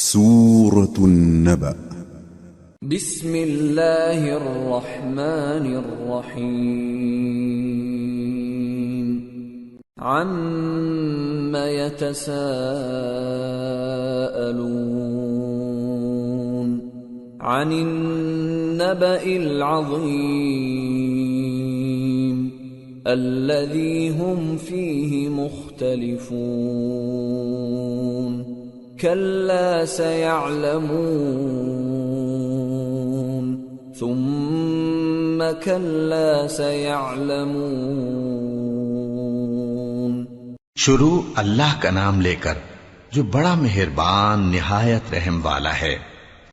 سورة النبأ. بسم الله الرحمن الرحيم. عما يتساءلون عن النبأ العظيم الذي هم فيه مختلفون كلا سيعلمون ثم كلا سيعلمون. شروع اللہ کا نام لے کر جو بڑا مہربان نہایت رحم والا ہے۔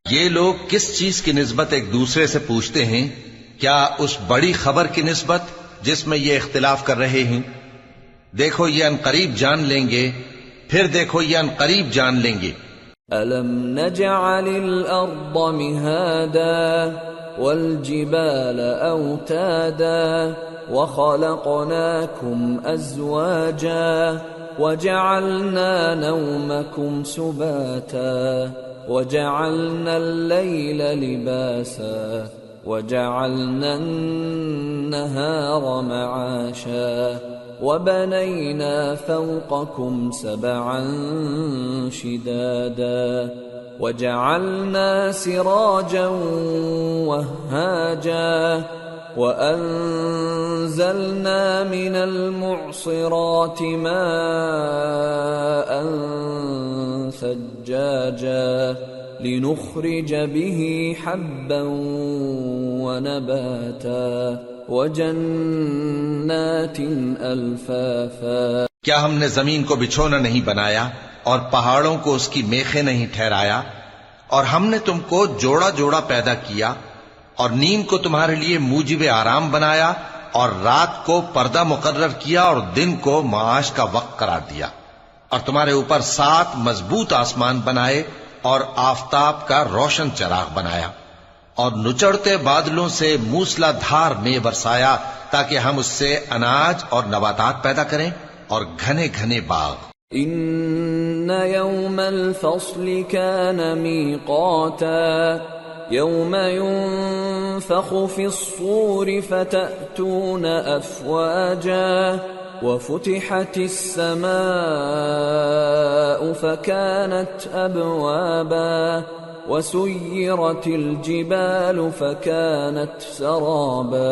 یہ لوگ کس چیز کی نسبت ایک دوسرے سے پوچھتے ہیں؟ کیا اس بڑی خبر کی نسبت جس میں یہ اختلاف کر رہے ہیں؟ دیکھو یہ عنقریب جان لیں گے، پھر دیکھو یہ عنقریب جان لیں گے۔ أَلَمْ نَجْعَلِ الْأَرْضَ مِهَادًا وَالْجِبَالَ أَوْتَادًا وَخَلَقْنَاكُمْ أَزْوَاجًا وَجَعَلْنَا نَوْمَكُمْ سُبَاتًا وَجَعَلْنَا اللَّيْلَ لِبَاسًا وَجَعَلْنَا النَّهَارَ مَعَاشًا وَبَنَيْنَا فَوْقَكُمْ سَبْعًا شِدَادًا وَجَعَلْنَا سِرَاجًا وَهَّاجًا وَأَنزَلْنَا مِنَ الْمُعْصِرَاتِ مَاءً ثَجَّاجًا لِنُخْرِجَ بِهِ حَبًّا وَنَبَاتًا وَجَنَّاتٍ أَلْفَافًا۔ کیا ہم نے زمین کو بچھونا نہیں بنایا اور پہاڑوں کو اس کی میخیں نہیں ٹھہرایا؟ اور ہم نے تم کو جوڑا جوڑا پیدا کیا اور نیند کو تمہارے لیے موجب آرام بنایا اور رات کو پردہ مقرر کیا اور دن کو معاش کا وقت قرار دیا، اور تمہارے اوپر 7 مضبوط آسمان بنائے اور آفتاب کا روشن چراغ بنایا، اور نچڑتے بادلوں سے موسلا دھار میں برسایا تاکہ ہم اس سے اناج اور نباتات پیدا کریں اور گھنے گھنے باغ۔ ان يوم الفصل كان ميقاتا يوم ينفخ في الصور فتأتون أفواجا وفتحت السماء فكانت أبوابا وسيرت الجبال فكانت سرابا۔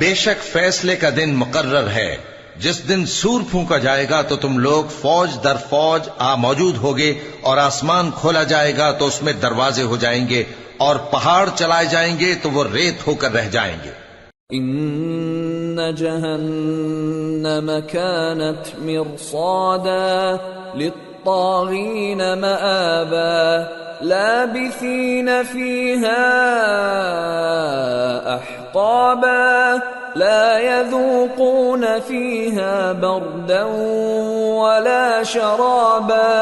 بے شک فیصلے کا دن مقرر ہے، جس دن سور پھونکا جائے گا تو تم لوگ فوج در فوج موجود ہوگے، اور آسمان کھولا جائے گا تو اس میں دروازے ہو جائیں گے، اور پہاڑ چلائے جائیں گے تو وہ ریت ہو کر رہ جائیں گے۔ ان جہنم كانت مرصادا للطاغین مآبا لابثین فيها احقابا لا يذوقون فيها بردا ولا شرابا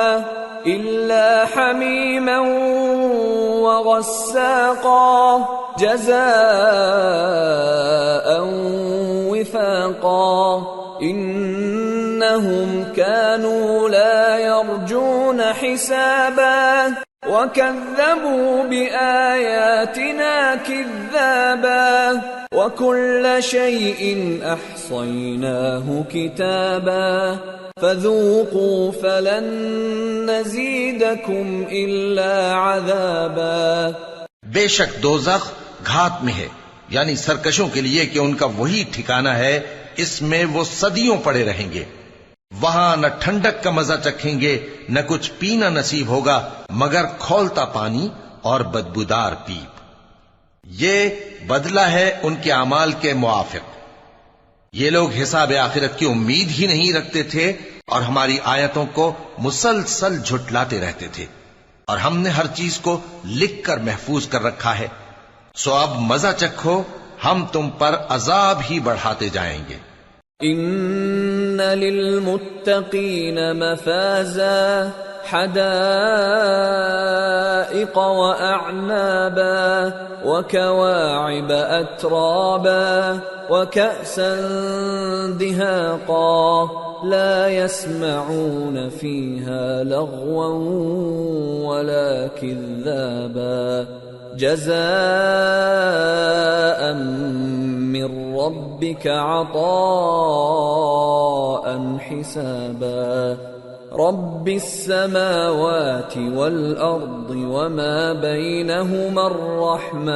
إلا حميما وغساقا جزاء وفاقا إنهم كانوا لا يرجون حسابا وكذبوا بآياتنا كذابا وكل شيء أحصيناه كتابا فذوقوا فلن نزيدكم إلا عذابا۔ بے شک دوزخ گھات میں ہے، یعنی سرکشوں کے لیے کہ ان کا وہی ٹھکانہ ہے، اس میں وہ صدیوں پڑے رہیں گے۔ وہاں نہ ٹھنڈک کا مزہ چکھیں گے، نہ کچھ پینا نصیب ہوگا مگر کھولتا پانی اور بدبودار پیپ۔ یہ بدلہ ہے ان کے اعمال کے موافق۔ یہ لوگ حساب آخرت کی امید ہی نہیں رکھتے تھے اور ہماری آیتوں کو مسلسل جھٹلاتے رہتے تھے، اور ہم نے ہر چیز کو لکھ کر محفوظ کر رکھا ہے، سو اب مزہ چکھو، ہم تم پر عذاب ہی بڑھاتے جائیں گے۔ ان للمتقین مفازا حدائق حدائق وأعنابا وكواعب أترابا وكأسا دهاقا لا يسمعون فيها لغوا ولا كذابا جزاء من ربك عطاء حسابا رب السماوات والأرض وما بينهما الرحمن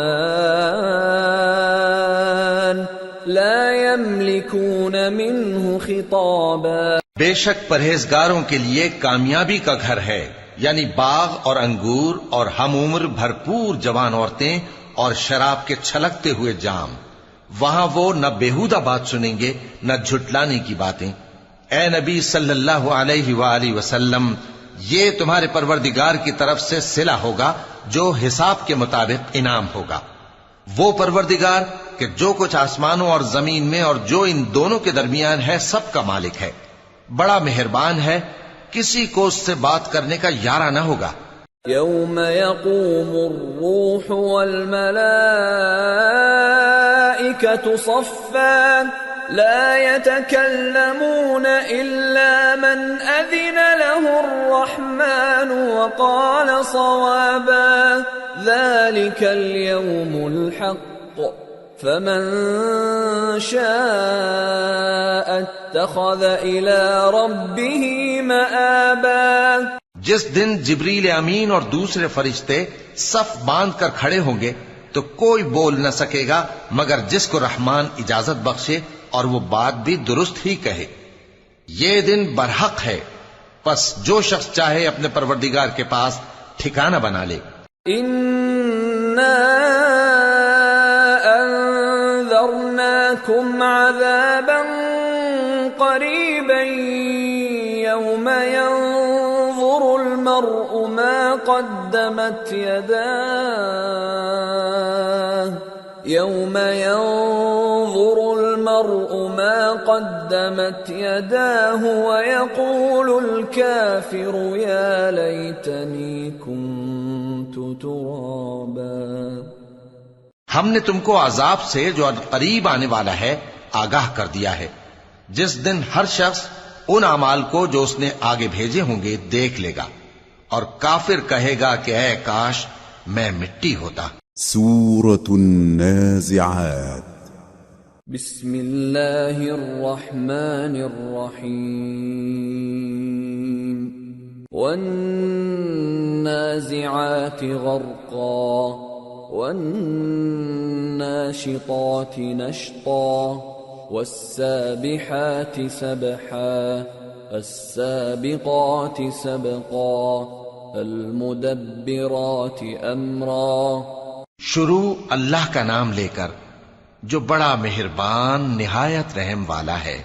لا يملكون منه خطابا بے شک پرہیزگاروں کے لیے کامیابی کا گھر ہے، یعنی باغ اور انگور اور ہم عمر بھرپور جوان عورتیں اور شراب کے چھلکتے ہوئے جام۔ وہاں وہ نہ بیہودہ بات سنیں گے نہ جھٹلانے کی باتیں۔ اے نبی صلی اللہ علیہ وآلہ وسلم، یہ تمہارے پروردگار کی طرف سے صلہ ہوگا جو حساب کے مطابق انعام ہوگا۔ وہ پروردگار کہ جو کچھ آسمانوں اور زمین میں اور جو ان دونوں کے درمیان ہے سب کا مالک ہے، بڑا مہربان ہے، کسی کو اس سے بات کرنے کا یارہ نہ ہوگا۔ يوم يقوم الروح والملائكة صفا لا يتكلمون إلا من أذن له الرحمن وقال صوابا ذلك اليوم الحق فمن شاء اتخذ إلى ربه مآبا۔ جس دن جبریل امین اور دوسرے فرشتے صف باندھ کر کھڑے ہوں گے تو کوئی بول نہ سکے گا مگر جس کو رحمان اجازت بخشے اور وہ بات بھی درست ہی کہے۔ یہ دن برحق ہے، پس جو شخص چاہے اپنے پروردگار کے پاس ٹھکانہ بنا لے۔ اِنَّا أَنذَرْنَاكُمْ عَذَابًا قَرِيبًا يَوْمَ يَنظُرُ الْمَرْءُ مَا قَدَّمَتْ يَدَاهُ يَوْمَ يَنظُرُ الْمَرْءُ مَا قَدَّمَتْ يَدَاهُ وَيَقُولُ الْكَافِرُ يَا لَيْتَنِي كُنتُ تُرَابًا۔ ہم نے تم کو عذاب سے جو قریب آنے والا ہے آگاہ کر دیا ہے، جس دن ہر شخص ان اعمال کو جو اس نے آگے بھیجے ہوں گے دیکھ لے گا، اور کافر کہے گا کہ اے کاش میں مٹی ہوتا۔ سورة النازعات بسم اللہ الرحمن الرحیم والنازعات غرقا والناشطات نشطا والسابحات سبحا السابقات سبقا المدبرات امرا۔ شروع اللہ کا نام لے کر جو بڑا مہربان نہایت رحم والا ہے۔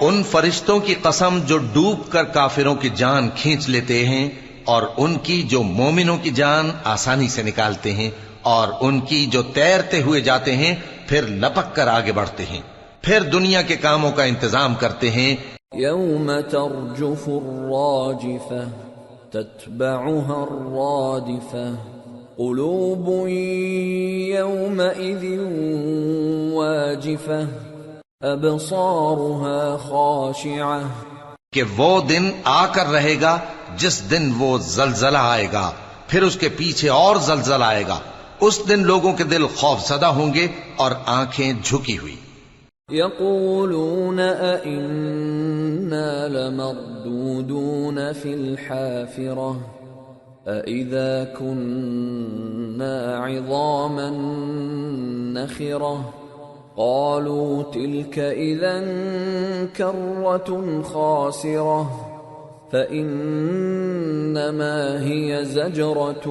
ان فرشتوں کی قسم جو ڈوب کر کافروں کی جان کھینچ لیتے ہیں، اور ان کی جو مومنوں کی جان آسانی سے نکالتے ہیں، اور ان کی جو تیرتے ہوئے جاتے ہیں پھر لپک کر آگے بڑھتے ہیں، پھر دنیا کے کاموں کا انتظام کرتے ہیں۔ یوم ترجف الراجفہ تتبعها الرادفہ قلوب یومئذ واجفہ ابصارها خاشعہ۔ کہ وہ دن آ کر رہے گا جس دن وہ زلزلہ آئے گا، پھر اس کے پیچھے اور زلزلہ آئے گا، اس دن لوگوں کے دل خوف زدہ ہوں گے اور آنکھیں جھکی ہوئی۔ یقولون أئنا لمردودون في الحافرة أئذا كنا عظاما نخرة قالوا تلك إذا كرة خاسرة فإنما هي زجرة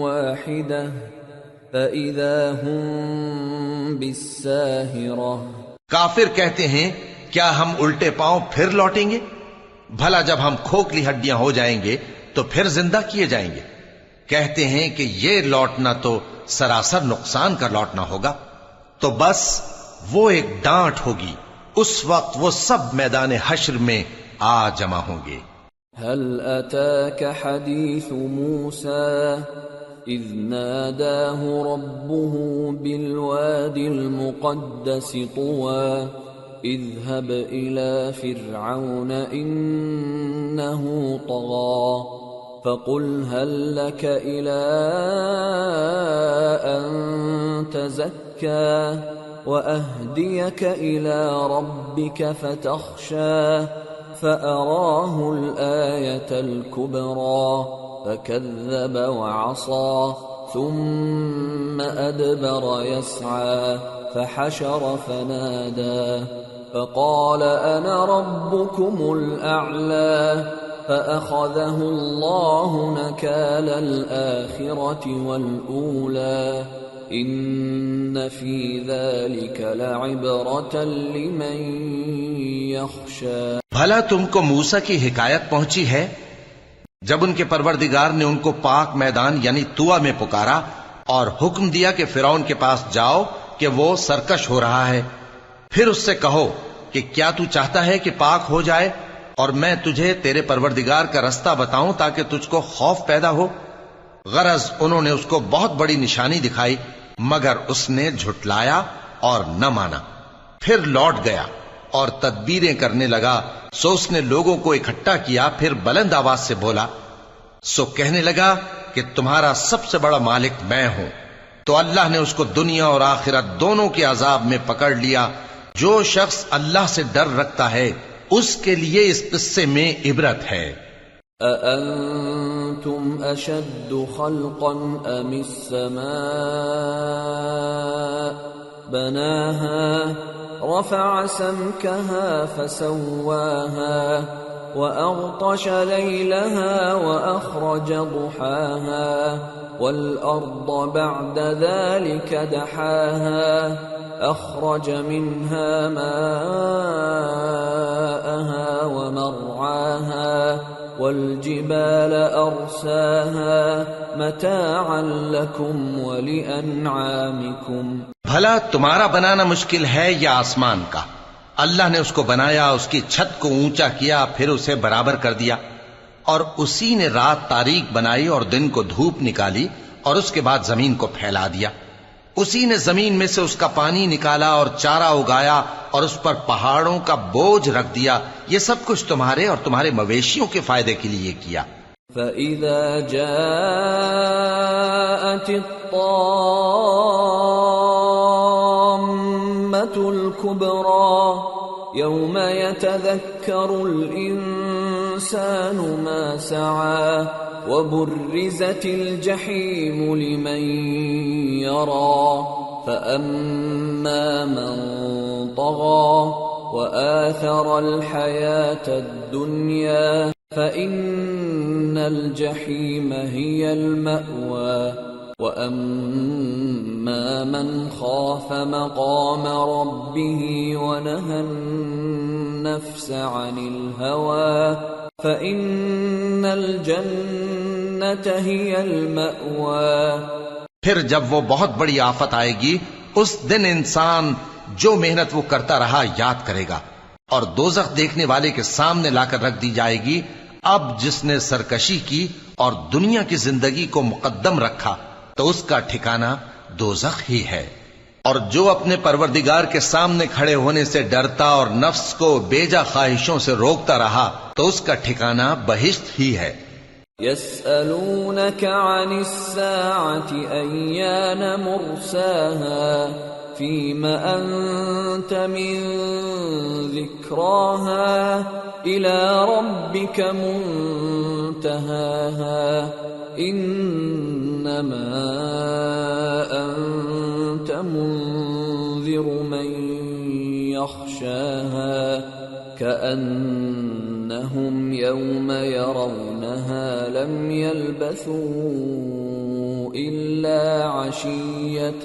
واحدة فإذا هم بالساهرة۔ کافر کہتے ہیں کیا ہم الٹے پاؤں پھر لوٹیں گے؟ بھلا جب ہم کھوکھلی ہڈیاں ہو جائیں گے تو پھر زندہ کیے جائیں گے؟ کہتے ہیں کہ یہ لوٹنا تو سراسر نقصان کا لوٹنا ہوگا۔ تو بس وہ ایک ڈانٹ ہوگی، اس وقت وہ سب میدان حشر میں آ جمع ہوں گے۔ هل أتاك حديث موسى إذ ناداه ربه بالواد المقدس طوى اذهب إلى فرعون إنه طغى فقل هل لك إلى أن تزكى وأهديك إلى ربك فتخشى فأراه الآية الكبرى فكذب وعصى ثم أدبر يسعى فحشر فنادى فقال أنا ربكم الأعلى فأخذه الله نكال الآخرة والأولى إن في ذلك لعبرة لمن يخشى. بھلا تم کو موسیٰ کی حکایت پہنچی ہے جب ان کے پروردگار نے ان کو پاک میدان یعنی طویٰ میں پکارا اور حکم دیا کہ فرعون کے پاس جاؤ کہ وہ سرکش ہو رہا ہے، پھر اس سے کہو کہ کیا تو چاہتا ہے کہ پاک ہو جائے اور میں تجھے تیرے پروردگار کا رستہ بتاؤں تاکہ تجھ کو خوف پیدا ہو. غرض انہوں نے اس کو بہت بڑی نشانی دکھائی مگر اس نے جھٹلایا اور نہ مانا. پھر لوٹ گیا اور تدبیریں کرنے لگا. سو اس نے لوگوں کو اکٹھا کیا، پھر بلند آواز سے بولا، سو کہنے لگا کہ تمہارا سب سے بڑا مالک میں ہوں. تو اللہ نے اس کو دنیا اور آخرت دونوں کے عذاب میں پکڑ لیا. جو شخص اللہ سے ڈر رکھتا ہے اس کے لیے اس قصے میں عبرت ہے. أأنتم أشد خلقا أم السماء بناها رفع سمكها فسواها وأغطش ليلها وأخرج ضحاها والأرض بعد ذلك دحاها أخرج منها ماءها ومرعاها والجبال أرساها متاعا لكم ولأنعامكم. بھلا تمہارا بنانا مشکل ہے یا آسمان کا؟ اللہ نے اس کو بنایا، اس کی چھت کو اونچا کیا، پھر اسے برابر کر دیا، اور اسی نے رات تاریک بنائی اور دن کو دھوپ نکالی، اور اس کے بعد زمین کو پھیلا دیا. اسی نے زمین میں سے اس کا پانی نکالا اور چارہ اگایا اور اس پر پہاڑوں کا بوجھ رکھ دیا. یہ سب کچھ تمہارے اور تمہارے مویشیوں کے فائدے کے لیے کیا. فَإِذَا جَاءَتِ الطَّامَّةُ الْكُبْرَى يَوْمَ يَتَذَكَّرُ الْإِنسَانُ مَا سَعَى وَبُرِّزَتِ الْجَحِيمُ لِمَنْ يَرَى فَأَمَّا مَنْ طَغَى وَآثَرَ الْحَيَاةَ الدُّنْيَا فَإِنَّ الْجَحِيمَ هِيَ الْمَأْوَى وَأَمَّا مَنْ خَافَ مَقَامَ رَبِّهِ وَنَهَى النَّفْسَ عَنِ الْهَوَى فَإِنَّ الْجَنَّةَ هِيَ الْمَأْوَى. پھر جب وہ بہت بڑی آفت آئے گی اس دن انسان جو محنت وہ کرتا رہا یاد کرے گا، اور دوزخ دیکھنے والے کے سامنے لا کر رکھ دی جائے گی. اب جس نے سرکشی کی اور دنیا کی زندگی کو مقدم رکھا تو اس کا ٹھکانہ دوزخ ہی ہے، اور جو اپنے پروردگار کے سامنے کھڑے ہونے سے ڈرتا اور نفس کو بیجا خواہشوں سے روکتا رہا تو اس کا ٹھکانہ بہشت ہی ہے. يسألونك عن الساعة أيان مرساها فيم أنت من ذكراها إلى ربك منتهاها إنما أنت منذر من يخشاها كأنهم يوم يرونها لم يلبثوا إلا عشية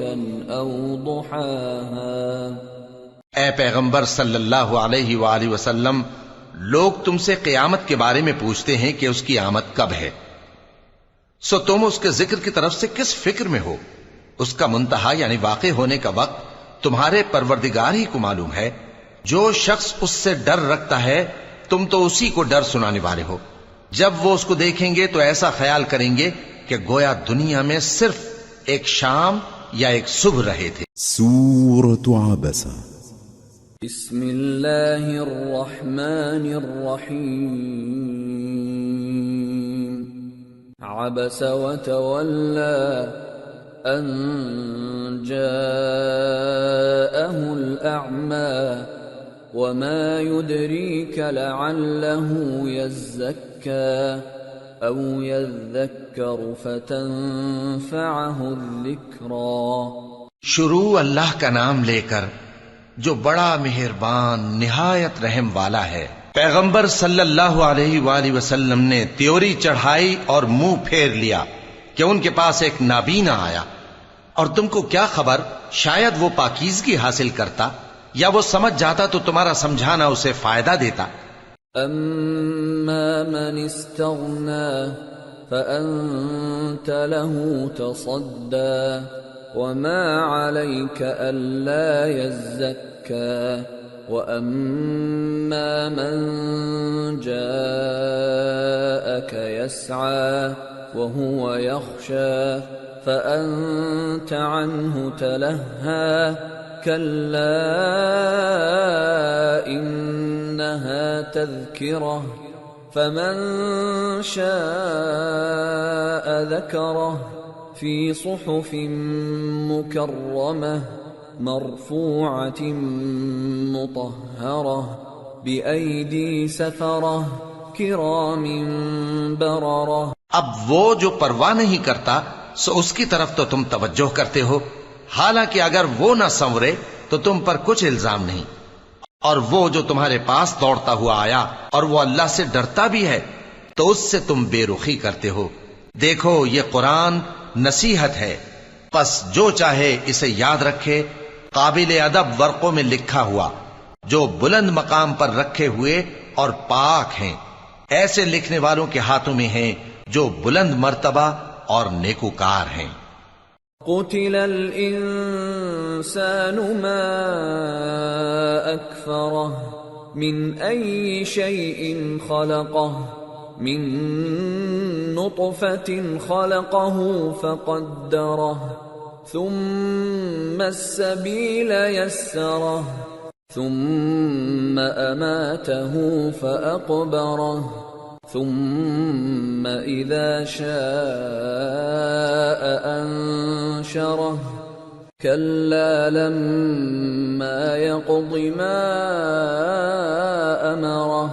أو ضحاها. اے پیغمبر صلی اللہ علیہ وآلہ وسلم، لوگ تم سے قیامت کے بارے میں پوچھتے ہیں کہ اس کی آمد کب ہے، سو تم اس کے ذکر کی طرف سے کس فکر میں ہو؟ اس کا منتہا یعنی واقع ہونے کا وقت تمہارے پروردگار ہی کو معلوم ہے. جو شخص اس سے ڈر رکھتا ہے تم تو اسی کو ڈر سنانے والے ہو. جب وہ اس کو دیکھیں گے تو ایسا خیال کریں گے کہ گویا دنیا میں صرف ایک شام یا ایک صبح رہے تھے۔ سورة عبسة. بسم اللہ الرحمن الرحیم عبس وتولى أن جاءه الأعمى وما يدريك لعله يزكى أو يذكر فتنفعه الذكرى۔ شروع اللہ کا نام لے کر جو بڑا مہربان نہایت رحم والا ہے۔ پیغمبر صلی اللہ علیہ وآلہ وسلم نے تیوری چڑھائی اور منہ پھیر لیا کہ ان کے پاس ایک نابینا آیا، اور تم کو کیا خبر شاید وہ پاکیزگی حاصل کرتا یا وہ سمجھ جاتا تو تمہارا سمجھانا اسے فائدہ دیتا۔ اما من استغنى فأنت له تصدى وما عليك ألا يزكى وأما من جاءك يسعى وهو يخشى فأنت عنه تلهى كلا إنها تذكرة فمن شاء ذكره في صحف مكرمة مرفوعة مطهرة بأيدي سفرة كرام بررة۔ اب وہ جو پرواہ نہیں کرتا سو اس کی طرف تو تم توجہ کرتے ہو، حالانکہ اگر وہ نہ سنورے تو تم پر کچھ الزام نہیں۔ اور وہ جو تمہارے پاس دوڑتا ہوا آیا اور وہ اللہ سے ڈرتا بھی ہے تو اس سے تم بے رخی کرتے ہو۔ دیکھو یہ قرآن نصیحت ہے، پس جو چاہے اسے یاد رکھے، قابل ادب ورقوں میں لکھا ہوا، جو بلند مقام پر رکھے ہوئے اور پاک ہیں، ایسے لکھنے والوں کے ہاتھوں میں ہیں جو بلند مرتبہ اور نیکوکار ہیں۔ قتل الانسان ما اکفرہ من ای شیء خلقہ من نطفة خلقه فقدره ثم السبيل يسره ثم أماته فأقبره ثم إذا شاء أنشره كلا لما يقض ما أمره۔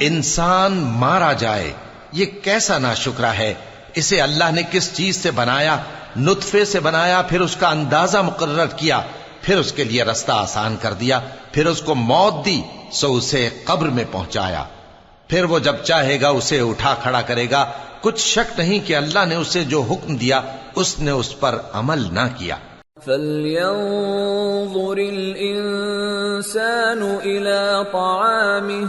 انسان مارا جائے، یہ کیسا ناشکرا ہے۔ اسے اللہ نے کس چیز سے بنایا؟ نطفے سے بنایا، پھر اس کا اندازہ مقرر کیا، پھر اس کے لیے رستہ آسان کر دیا، پھر اس کو موت دی سو اسے قبر میں پہنچایا، پھر وہ جب چاہے گا اسے اٹھا کھڑا کرے گا۔ کچھ شک نہیں کہ اللہ نے اسے جو حکم دیا اس نے اس پر عمل نہ کیا۔ فَلْيَنظُرِ الْإِنسَانُ إِلَى طَعَامِهِ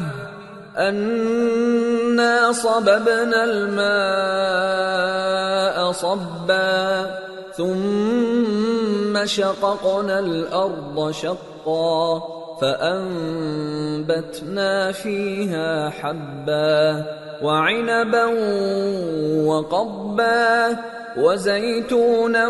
أَنَّا صَبَبْنَا الْمَاءَ صَبًّا ثُمَّ شَقَقْنَا الْأَرْضَ شَقًّا فَأَنبَتْنَا فِيهَا حَبًّا وَعِنَبًا وَقَضْبًا وَزَيْتُونًا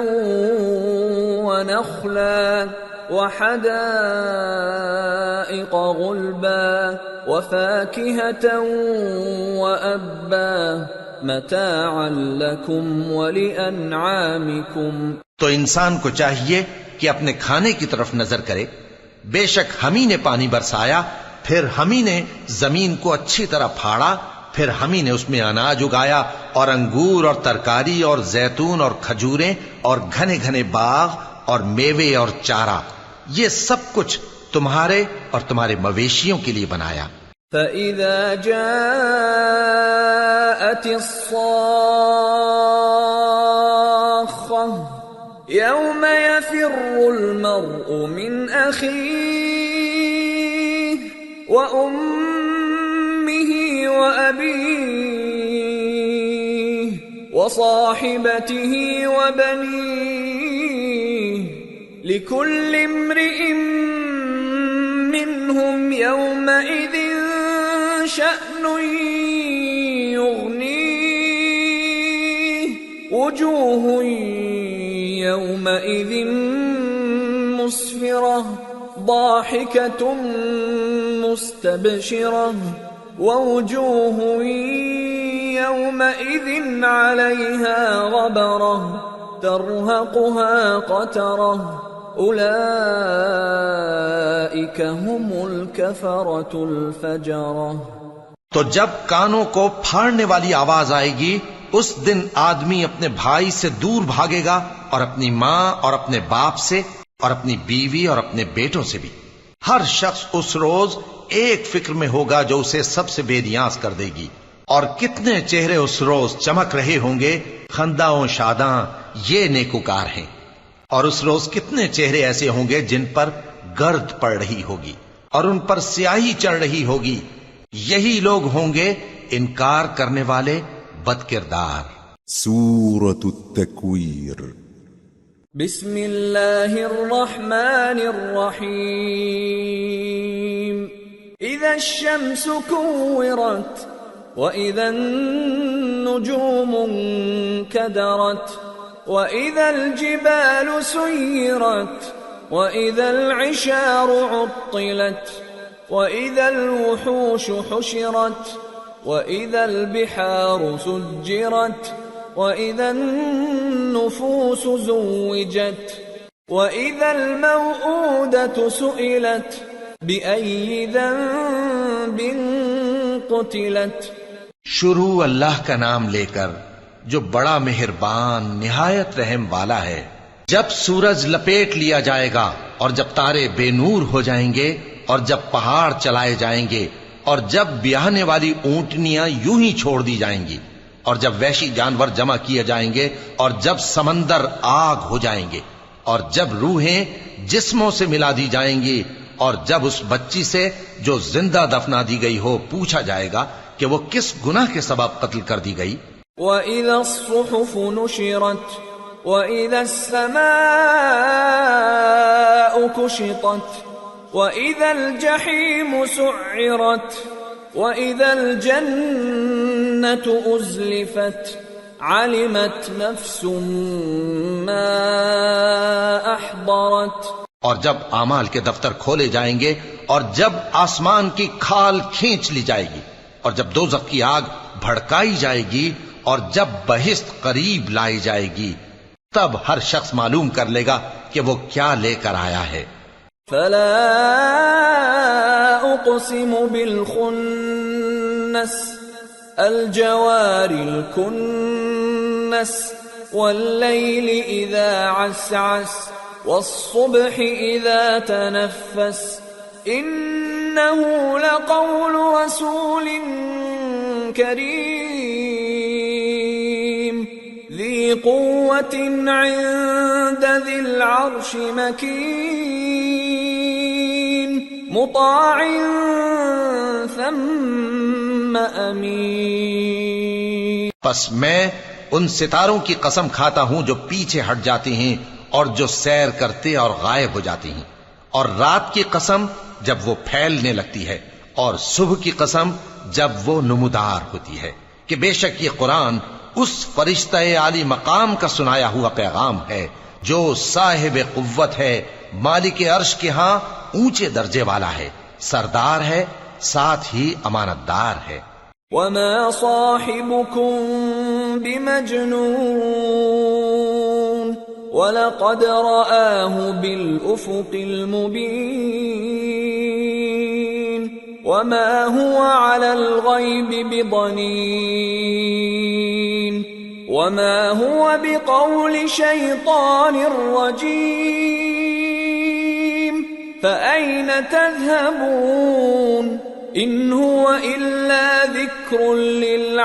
وَنَخْلًا وحدائق غلبا وفاكهة وأبا متاعا لكم ولأنعامكم۔ تو انسان کو چاہیے کہ اپنے کھانے کی طرف نظر کرے۔ بے شک ہم ہی نے پانی برسایا، پھر ہم ہی نے زمین کو اچھی طرح پھاڑا، پھر ہم ہی نے اس میں اناج اگایا اور انگور اور ترکاری اور زیتون اور کھجوریں اور گھنے گھنے باغ اور میوے اور چارہ، یہ سب کچھ تمہارے اور تمہارے مویشیوں کے لیے بنایا۔ فَإِذَا جَاءَتِ الصَّاخَّةُ يَوْمَ يَفِرُّ الْمَرْءُ مِنْ أَخِيهِ وَأُمِّهِ وَأَبِيهِ وَصَاحِبَتِهِ وَبَنِيهِ لِكُلِّ امْرِئٍ مِّنْهُمْ يَوْمَئِذٍ شَأْنٌ وجوه يومئذ مسفرة ضاحكة مستبشرة ووجوه يومئذ عليها غبرة ترهقها قترة أولئك هم الكفرة الفجرة۔ تو جب کانوں کو پھاڑنے والی آواز آئے گی اس دن آدمی اپنے بھائی سے دور بھاگے گا اور اپنی ماں اور اپنے باپ سے اور اپنی بیوی اور اپنے بیٹوں سے بھی۔ ہر شخص اس روز ایک فکر میں ہوگا جو اسے سب سے بے نیاز کر دے گی۔ اور کتنے چہرے اس روز چمک رہے ہوں گے، خنداں و شاداں یہ نیکوکار ہیں۔ اور اس روز کتنے چہرے ایسے ہوں گے جن پر گرد پڑ رہی ہوگی اور ان پر سیاہی چڑھ رہی ہوگی، یہی لوگ ہوں گے انکار کرنے والے بد کردار۔ سورة التكوير۔ بسم اللہ الرحمن الرحیم۔ اذا الشمس كورت وإذا النجوم انكدرت وإذا الجبال سيرت وإذا العشار عطلت وإذا الوحوش حشرت وإذا البحار سجرت وإذا النفوس زوجت وإذا الموءودة سئلت بأي ذنب قتلت۔ شروع اللہ کا نام لے کر جو بڑا مہربان نہایت رحم والا ہے۔ جب سورج لپیٹ لیا جائے گا اور جب تارے بے نور ہو جائیں گے اور جب پہاڑ چلائے جائیں گے اور جب بیاہنے والی اونٹنیاں یوں ہی چھوڑ دی جائیں گی اور جب وحشی جانور جمع کیے جائیں گے اور جب سمندر آگ ہو جائیں گے اور جب روحیں جسموں سے ملا دی جائیں گی اور جب اس بچی سے جو زندہ دفنا دی گئی ہو پوچھا جائے گا کہ وہ کس گناہ کے سبب قتل کر دی گئی۔ وَإِذَا الصُّحُفُ نُشِرَتْ وَإِذَا السَّمَاءُ كُشِطَتْ وَإِذَا الْجَحِيمُ سُعِّرَتْ وَإِذَا الْجَنَّةُ أُزْلِفَتْ عَلِمَتْ نَفْسٌ مَّا أَحْضَرَتْ۔ اور جب اعمال کے دفتر کھولے جائیں گے اور جب آسمان کی کھال کھینچ لی جائے گی اور جب دوزخ کی آگ بھڑکائی جائے گی اور جب بہشت قریب لائی جائے گی تب ہر شخص معلوم کر لے گا کہ وہ کیا لے کر آیا ہے۔ فلا اقسم بالخنس الجوار الكنس والليل اذا عسعس والصبح اذا تنفس انه لقول رسول كريم ذي قوة عند ذي العرش مكين مطاع ثم امین۔ پس میں ان ستاروں کی قسم کھاتا ہوں جو پیچھے ہٹ جاتے ہیں اور جو سیر کرتے اور غائب ہو جاتے ہیں، اور رات کی قسم جب وہ پھیلنے لگتی ہے، اور صبح کی قسم جب وہ نمودار ہوتی ہے، کہ بے شک یہ قرآن اس فرشتہ عالی مقام کا سنایا ہوا پیغام ہے جو صاحب قوت ہے، مالک عرش کے ہاں اونچے درجے والا ہے، سردار ہے، ساتھ ہی امانت دار ہے۔ وما صاحبكم بمجنون ولقد رآه بالأفق المبين وما هو على الغيب بضنين وما هو بقول شيطان رجيم فأين تذهبون إن هو إلا ذكر للعالمين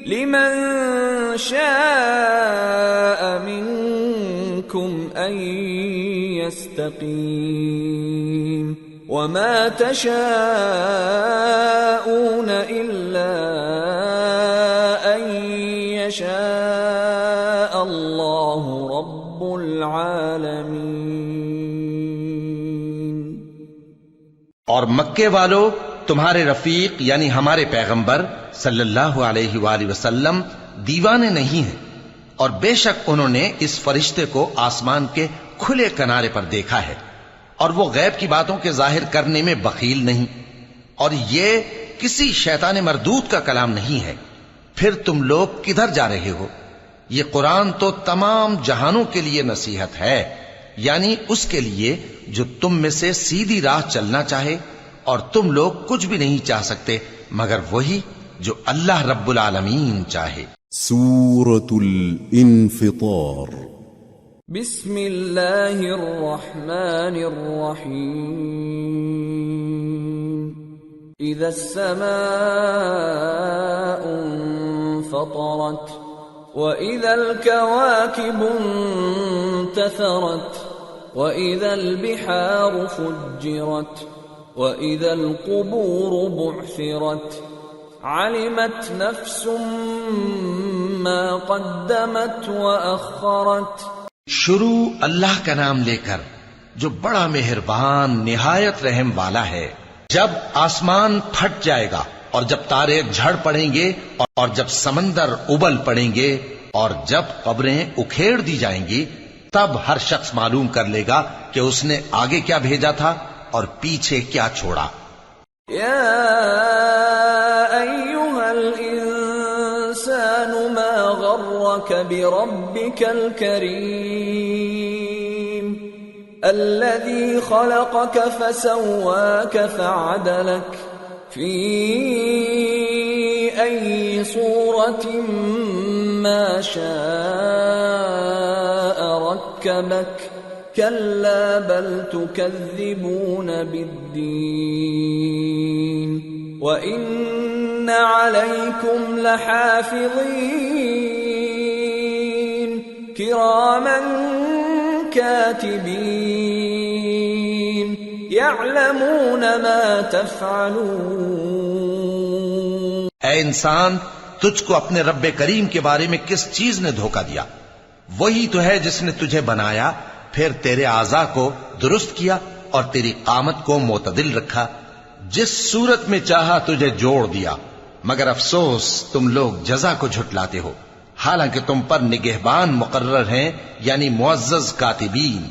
لمن شاء منكم أن يستقيم وما تشاءون إلا أن يشاء الله رب العالمين۔ اور مکے والو تمہارے رفیق یعنی ہمارے پیغمبر صلی اللہ علیہ وآلہ وسلم دیوانے نہیں ہیں، اور بے شک انہوں نے اس فرشتے کو آسمان کے کھلے کنارے پر دیکھا ہے، اور وہ غیب کی باتوں کے ظاہر کرنے میں بخیل نہیں، اور یہ کسی شیطان مردود کا کلام نہیں ہے۔ پھر تم لوگ کدھر جا رہے ہو؟ یہ قرآن تو تمام جہانوں کے لیے نصیحت ہے، یعنی اس کے لیے جو تم میں سے سیدھی راہ چلنا چاہے، اور تم لوگ کچھ بھی نہیں چاہ سکتے مگر وہی جو اللہ رب العالمین چاہے۔ سورة الانفطار۔ بسم اللہ الرحمن الرحیم۔ اذا السماء انفطرت وَإِذَا الْكَوَاكِبُ انتَثَرَتْ وَإِذَا الْبِحَارُ فُجِّرَتْ وَإِذَا الْقُبُورُ بُعْثِرَتْ عَلِمَتْ نَفْسٌ مَّا قَدَّمَتْ وَأَخَّرَتْ۔ شروع اللہ کا نام لے کر جو بڑا مہربان نہایت رحم والا ہے۔ جب آسمان پھٹ جائے گا، اور جب تارے جھڑ پڑیں گے، اور جب سمندر ابل پڑیں گے، اور جب قبریں اکھیڑ دی جائیں گی، تب ہر شخص معلوم کر لے گا کہ اس نے آگے کیا بھیجا تھا اور پیچھے کیا چھوڑا۔ یا ایھا الانسان ما غرک بربک الکریم الذی خلقک فسواک فعدلک فی ای صورت ما شاء رکبک کلا بل تکذبون بالدین وإن علیکم لحافظین کراما کاتبین یعلمون ما تفعلون۔ اے انسان، تجھ کو اپنے رب کریم کے بارے میں کس چیز نے دھوکہ دیا؟ وہی تو ہے جس نے تجھے بنایا، پھر تیرے اعضاء کو درست کیا اور تیری قامت کو معتدل رکھا، جس صورت میں چاہا تجھے جوڑ دیا، مگر افسوس تم لوگ جزا کو جھٹلاتے ہو، حالانکہ تم پر نگہبان مقرر ہیں، یعنی معزز کاتبین،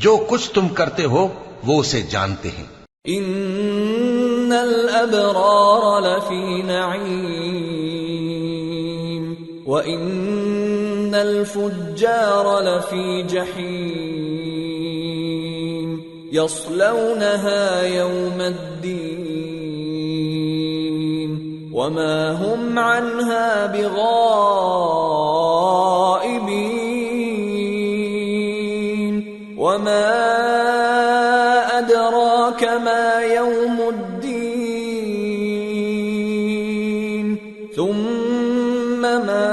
جو کچھ تم کرتے ہو وہ اسے جانتے ہیں۔ ان الابرار لفی نعیم وان الفجار لفی جحیم یصلونها یوم الدین وما هم عنها بغائبین وما أدراك ما يوم الدين ثم ما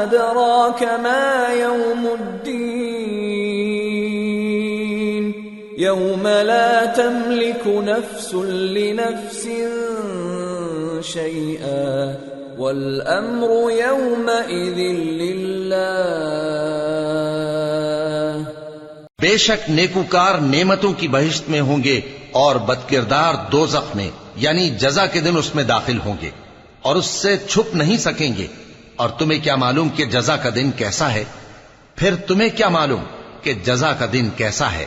أدراك ما يوم الدين يوم لا تملك نفس لنفس شيئا والأمر يومئذ لله۔ بے شک نیکوکار نعمتوں کی بہشت میں ہوں گے، اور بدکردار دوزخ میں، یعنی جزا کے دن اس میں داخل ہوں گے، اور اس سے چھپ نہیں سکیں گے۔ اور تمہیں کیا معلوم کہ جزا کا دن کیسا ہے؟ پھر تمہیں کیا معلوم کہ جزا کا دن کیسا ہے؟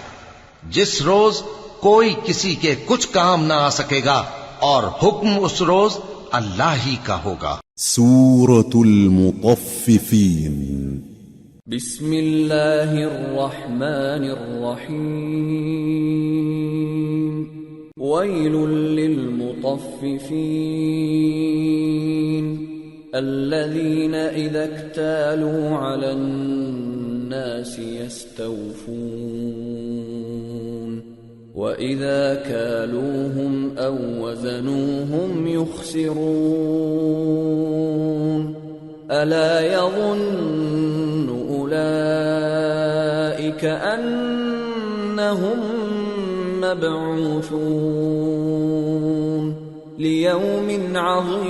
جس روز کوئی کسی کے کچھ کام نہ آ سکے گا، اور حکم اس روز اللہ ہی کا ہوگا۔ سورة المطففين۔ بسم اللہ الرحمن الرحیم۔ ویل للمطففین الذین اذا اکتالوا علی الناس یستوفون وَإِذَا كَالُوهُمْ أَوْ وَزَنُوهُمْ يُخْسِرُونَ أَلَا يَظُنُّ أُولَئِكَ أَنَّهُمْ مَبْعُوثُونَ لِيَوْمٍ عَظِيمٍ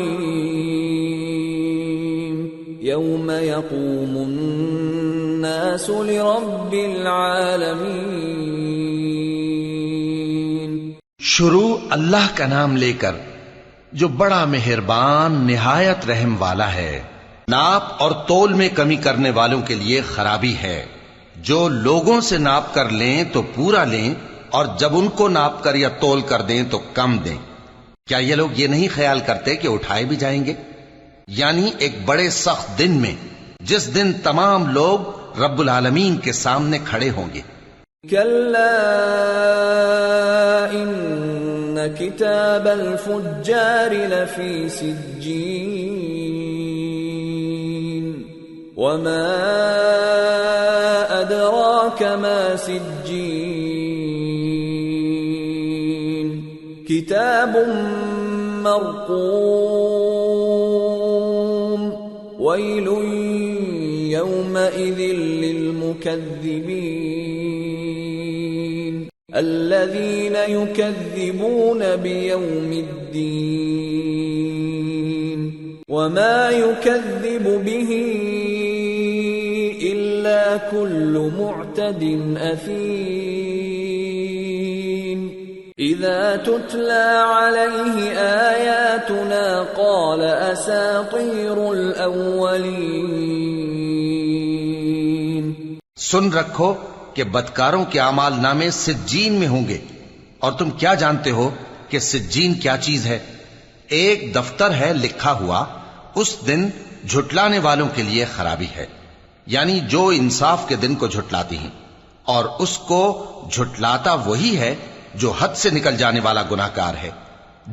يَوْمَ يَقُومُ النَّاسُ لِرَبِّ الْعَالَمِينَ۔ شروع اللہ کا نام لے کر جو بڑا مہربان نہایت رحم والا ہے۔ ناپ اور تول میں کمی کرنے والوں کے لیے خرابی ہے۔ جو لوگوں سے ناپ کر لیں تو پورا لیں، اور جب ان کو ناپ کر یا تول کر دیں تو کم دیں۔ کیا یہ لوگ یہ نہیں خیال کرتے کہ اٹھائے بھی جائیں گے؟ یعنی ایک بڑے سخت دن میں، جس دن تمام لوگ رب العالمین کے سامنے کھڑے ہوں گے۔ كلا إن كتاب الفجار لفي سجين وما أدراك ما سجين كتاب مرقوم ويل يومئذ للمكذبين الذين يكذبون بيوم الدين وما يكذب به إلا كل معتد أثيم إذا تتلى عليه آياتنا قال أساطير الأولين۔ سن رکھو کہ بدکاروں کے اعمال نامے سجین میں ہوں گے، اور تم کیا جانتے ہو کہ سجین کیا چیز ہے؟ ایک دفتر ہے لکھا ہوا، اس دن جھٹلانے والوں کے لیے خرابی ہے، یعنی جو انصاف کے دن کو جھٹلاتی ہیں، اور اس کو جھٹلاتا وہی ہے جو حد سے نکل جانے والا گناہگار ہے۔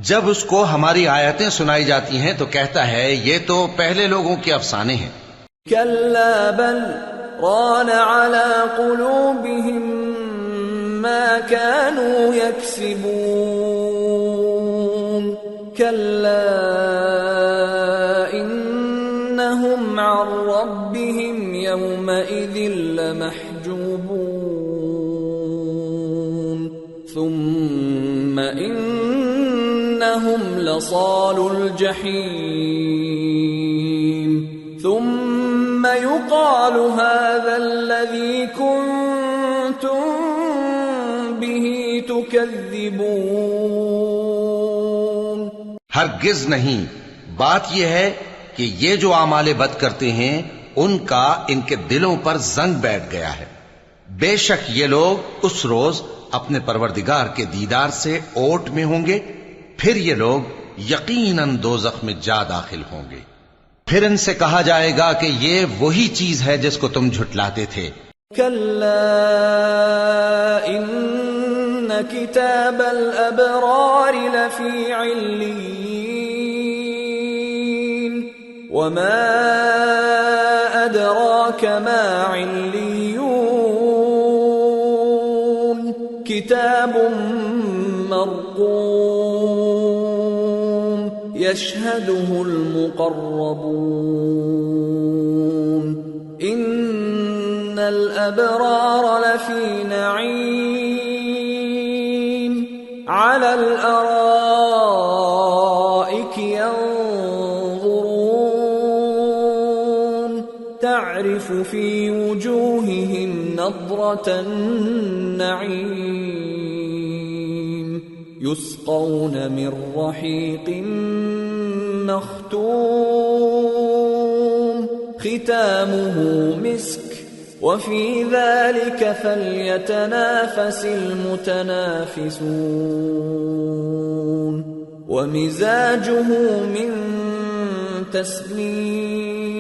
جب اس کو ہماری آیتیں سنائی جاتی ہیں تو کہتا ہے یہ تو پہلے لوگوں کے افسانے ہیں۔ كلا بل ران على قلوبهم ما كانوا يكسبون كلا إنهم عن ربهم يومئذ لمحجوبون ثم إنهم لصالو الجحيم ثم يقال هذا الذي كنتم به تكذبون۔ ہرگز نہیں، بات یہ ہے کہ یہ جو اعمال بد کرتے ہیں ان کا ان کے دلوں پر زنگ بیٹھ گیا ہے۔ بے شک یہ لوگ اس روز اپنے پروردگار کے دیدار سے اوٹ میں ہوں گے، پھر یہ لوگ یقیناً دوزخ میں جا داخل ہوں گے۔ پھر ان سے کہا جائے گا کہ یہ وہی چیز ہے جس کو تم جھٹلاتے تھے۔ كلا إن كتاب الأبرار لفي عليين وما أدراك ما عليون كتاب مرقوم يشهده المقربون إن الأبرار لفي نعيم على الأرائك ينظرون تعرف في وجوههم نضرة النعيم يسقون من رحيق مختوم ختامه مسك وفي ذلك فليتنافس المتنافسون ومزاجه من تسنيم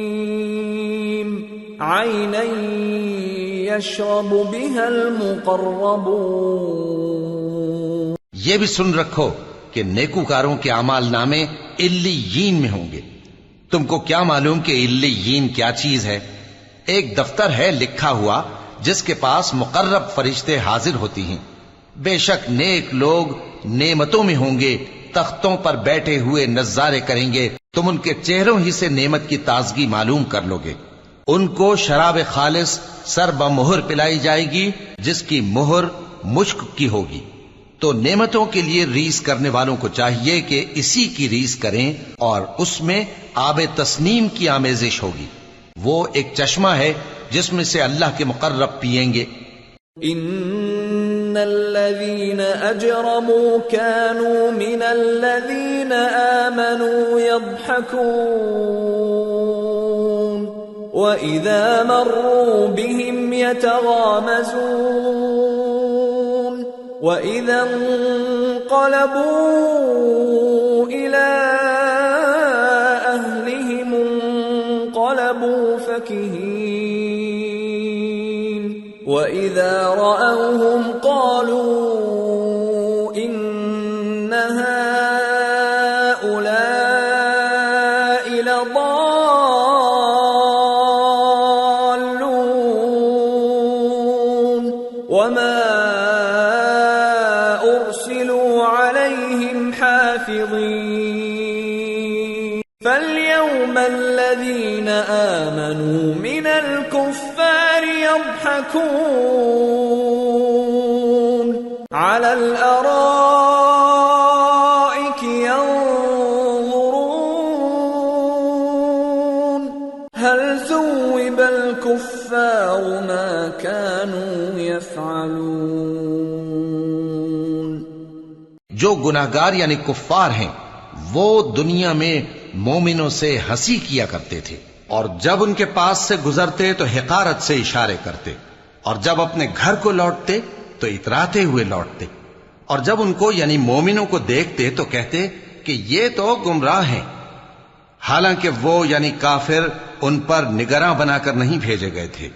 عينا يشرب بها المقربون۔ یہ بھی سن رکھو کہ نیکوکاروں کے اعمال نامے علیین میں ہوں گے۔ تم کو کیا معلوم کہ علیین کیا چیز ہے؟ ایک دفتر ہے لکھا ہوا جس کے پاس مقرب فرشتے حاضر ہوتی ہیں۔ بے شک نیک لوگ نعمتوں میں ہوں گے، تختوں پر بیٹھے ہوئے نظارے کریں گے، تم ان کے چہروں ہی سے نعمت کی تازگی معلوم کر لو گے۔ ان کو شراب خالص سر بمہر پلائی جائے گی جس کی مہر مشک کی ہوگی۔ تو نعمتوں کے لیے ریس کرنے والوں کو چاہیے کہ اسی کی ریس کریں، اور اس میں آب تسنیم کی آمیزش ہوگی۔ وہ ایک چشمہ ہے جس میں سے اللہ کے مقرب پئیں گے۔ ان الذين أجرموا كانوا من الذين آمنوا يضحكون وإذا مروا بهم يتغامزون وإذا انقلبوا إلى أهلهم انقلبوا فكهين وإذا رأوهم قالوا إن هؤلاء لضالون وما أرسلوا عليهم حافظين فاليوم الذين آمنوا من الكفار يضحكون على الأرائك ينظرون هل ثوب الكفار ما كانوا يفعلون جو گناہگار یعنی کفار ہیں وہ دنیا میں مومنوں سے ہنسی کیا کرتے تھے، اور جب ان کے پاس سے گزرتے تو حقارت سے اشارے کرتے، اور جب اپنے گھر کو لوٹتے تو اتراتے ہوئے لوٹتے، اور جب ان کو یعنی مومنوں کو دیکھتے تو کہتے کہ یہ تو گمراہ ہیں، حالانکہ وہ یعنی کافر ان پر نگراں بنا کر نہیں بھیجے گئے تھے۔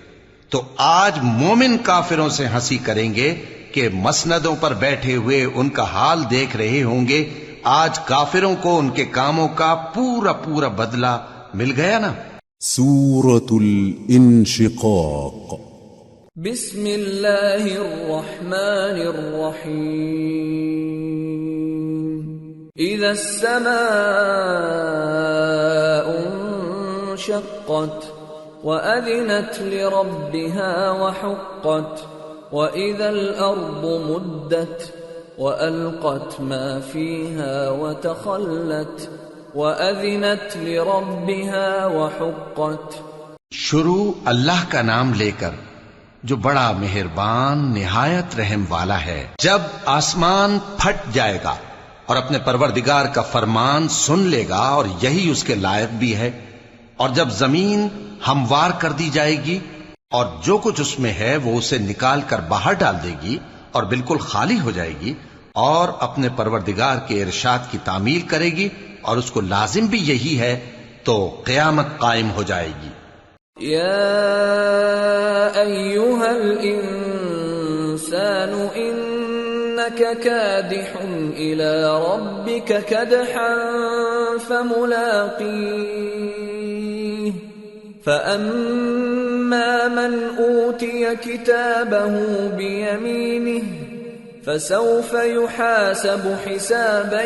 تو آج مومن کافروں سے ہنسی کریں گے کہ مسندوں پر بیٹھے ہوئے ان کا حال دیکھ رہے ہوں گے۔ آج کافروں کو ان کے کاموں کا پورا پورا بدلہ مل گیا نا۔ سورة الانشقاق بسم اللہ الرحمن الرحیم اذا السماء انشقت وأذنت لربها وحقت وإذا الأرض مدت وألقت ما فيها وتخلت وأذنت لربها وحقت۔ شروع اللہ کا نام لے کر جو بڑا مہربان نہایت رحم والا ہے۔ جب آسمان پھٹ جائے گا اور اپنے پروردگار کا فرمان سن لے گا اور یہی اس کے لائق بھی ہے، اور جب زمین ہموار کر دی جائے گی اور جو کچھ اس میں ہے وہ اسے نکال کر باہر ڈال دے گی اور بالکل خالی ہو جائے گی اور اپنے پروردگار کے ارشاد کی تعمیل کرے گی اور اس کو لازم بھی یہی ہے، تو قیامت قائم ہو جائے گی۔ یا ایھا الانسان انک کادح الی ربک کدحا فملاقیہ فأما من أوتي كتابه بيمينه فسوف يحاسب حسابا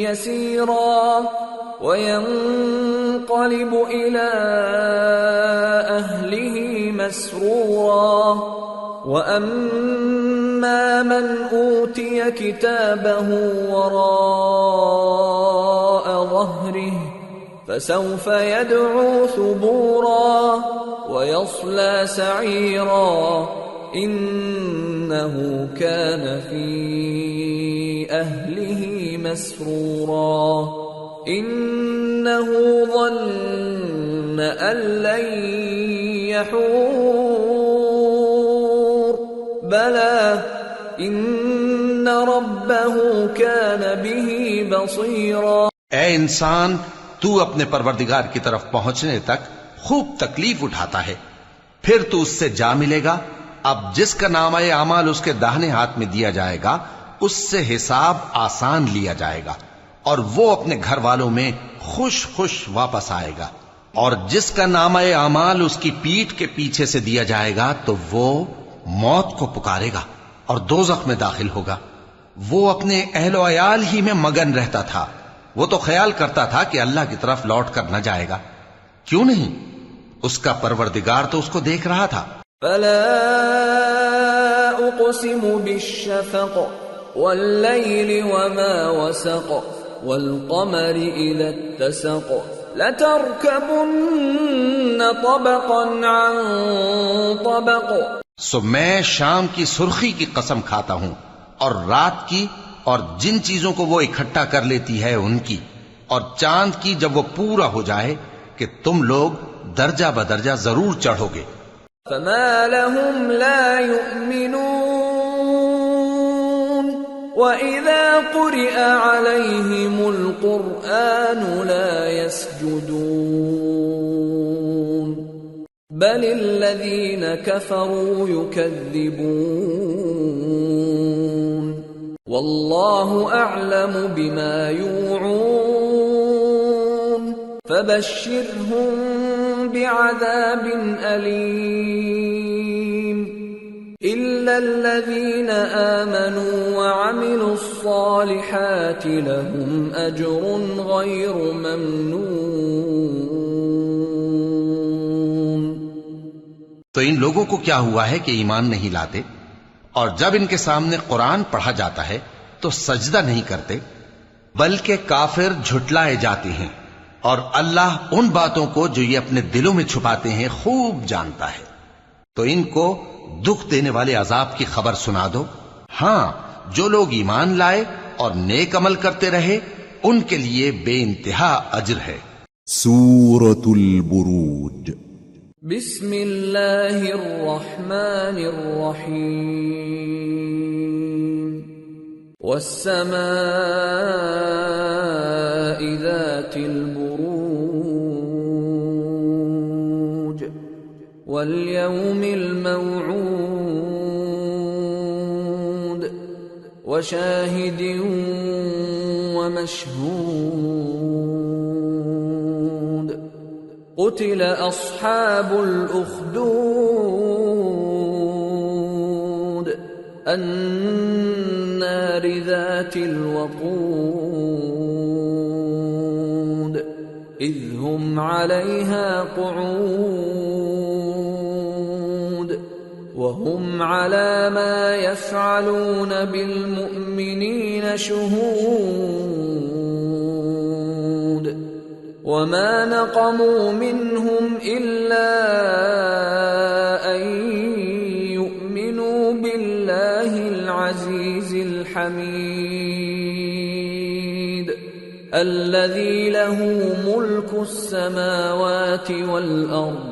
يسيرا وينقلب إلى أهله مسرورا وأما من أوتي كتابه وراء ظهره فسوف يدعو ثبورا ويصلى سعيرا إنه كان في أهله مسرورا إنه ظن أن لن يحور بلى إن ربه كان به بصيرا۔ اے انسان، تو اپنے پروردگار کی طرف پہنچنے تک خوب تکلیف اٹھاتا ہے، پھر تو اس سے جا ملے گا۔ اب جس کا نامہ اعمال اس کے داہنے ہاتھ میں دیا جائے گا اس سے حساب آسان لیا جائے گا اور وہ اپنے گھر والوں میں خوش خوش واپس آئے گا، اور جس کا نامہ اعمال اس کی پیٹھ کے پیچھے سے دیا جائے گا تو وہ موت کو پکارے گا اور دوزخ میں داخل ہوگا۔ وہ اپنے اہل و عیال ہی میں مگن رہتا تھا، وہ تو خیال کرتا تھا کہ اللہ کی طرف لوٹ کر نہ جائے گا، کیوں نہیں؟ اس کا پروردگار تو اس کو دیکھ رہا تھا۔ فلا اقسم بالشفق والليل وما وسق والقمر اذا اتسق لتركبن طبقا عن طبق سو میں شام کی سرخی کی قسم کھاتا ہوں اور رات کی اور جن چیزوں کو وہ اکٹھا کر لیتی ہے ان کی، اور چاند کی جب وہ پورا ہو جائے کہ تم لوگ درجہ بدرجہ ضرور چڑھو گے۔ فما لهم لا يؤمنون وَإِذَا قُرِئَ عَلَيْهِمُ الْقُرْآنُ لَا يَسْجُدُونَ بَلِ الَّذِينَ كَفَرُوا يُكَذِّبُونَ وَاللَّهُ أَعْلَمُ بِمَا يُوعُونَ فَبَشِّرْهُم بِعَذَابٍ أَلِيمٍ إِلَّا الَّذِينَ آمَنُوا وَعَمِلُوا الصَّالِحَاتِ لَهُمْ أَجْرٌ غَيْرُ مَمْنُونٍ۔ تو ان لوگوں کو کیا ہوا ہے کہ ایمان نہیں لاتے، اور جب ان کے سامنے قرآن پڑھا جاتا ہے تو سجدہ نہیں کرتے، بلکہ کافر جھٹلائے جاتے ہیں، اور اللہ ان باتوں کو جو یہ اپنے دلوں میں چھپاتے ہیں خوب جانتا ہے۔ تو ان کو دکھ دینے والے عذاب کی خبر سنا دو۔ ہاں، جو لوگ ایمان لائے اور نیک عمل کرتے رہے ان کے لیے بے انتہا اجر ہے۔ سورة البروج۔ بسم اللہ الرحمن الرحیم۔ والسماء ذات البروج واليوم الموعود وشاهد ومشهود قتل أصحاب الأخدود النار ذات الوقود إذ هم عليها قعود وهم على ما يفعلون بالمؤمنين شهود وما نقموا منهم إلا أن يؤمنوا بالله العزيز الحميد الذي له ملك السماوات والأرض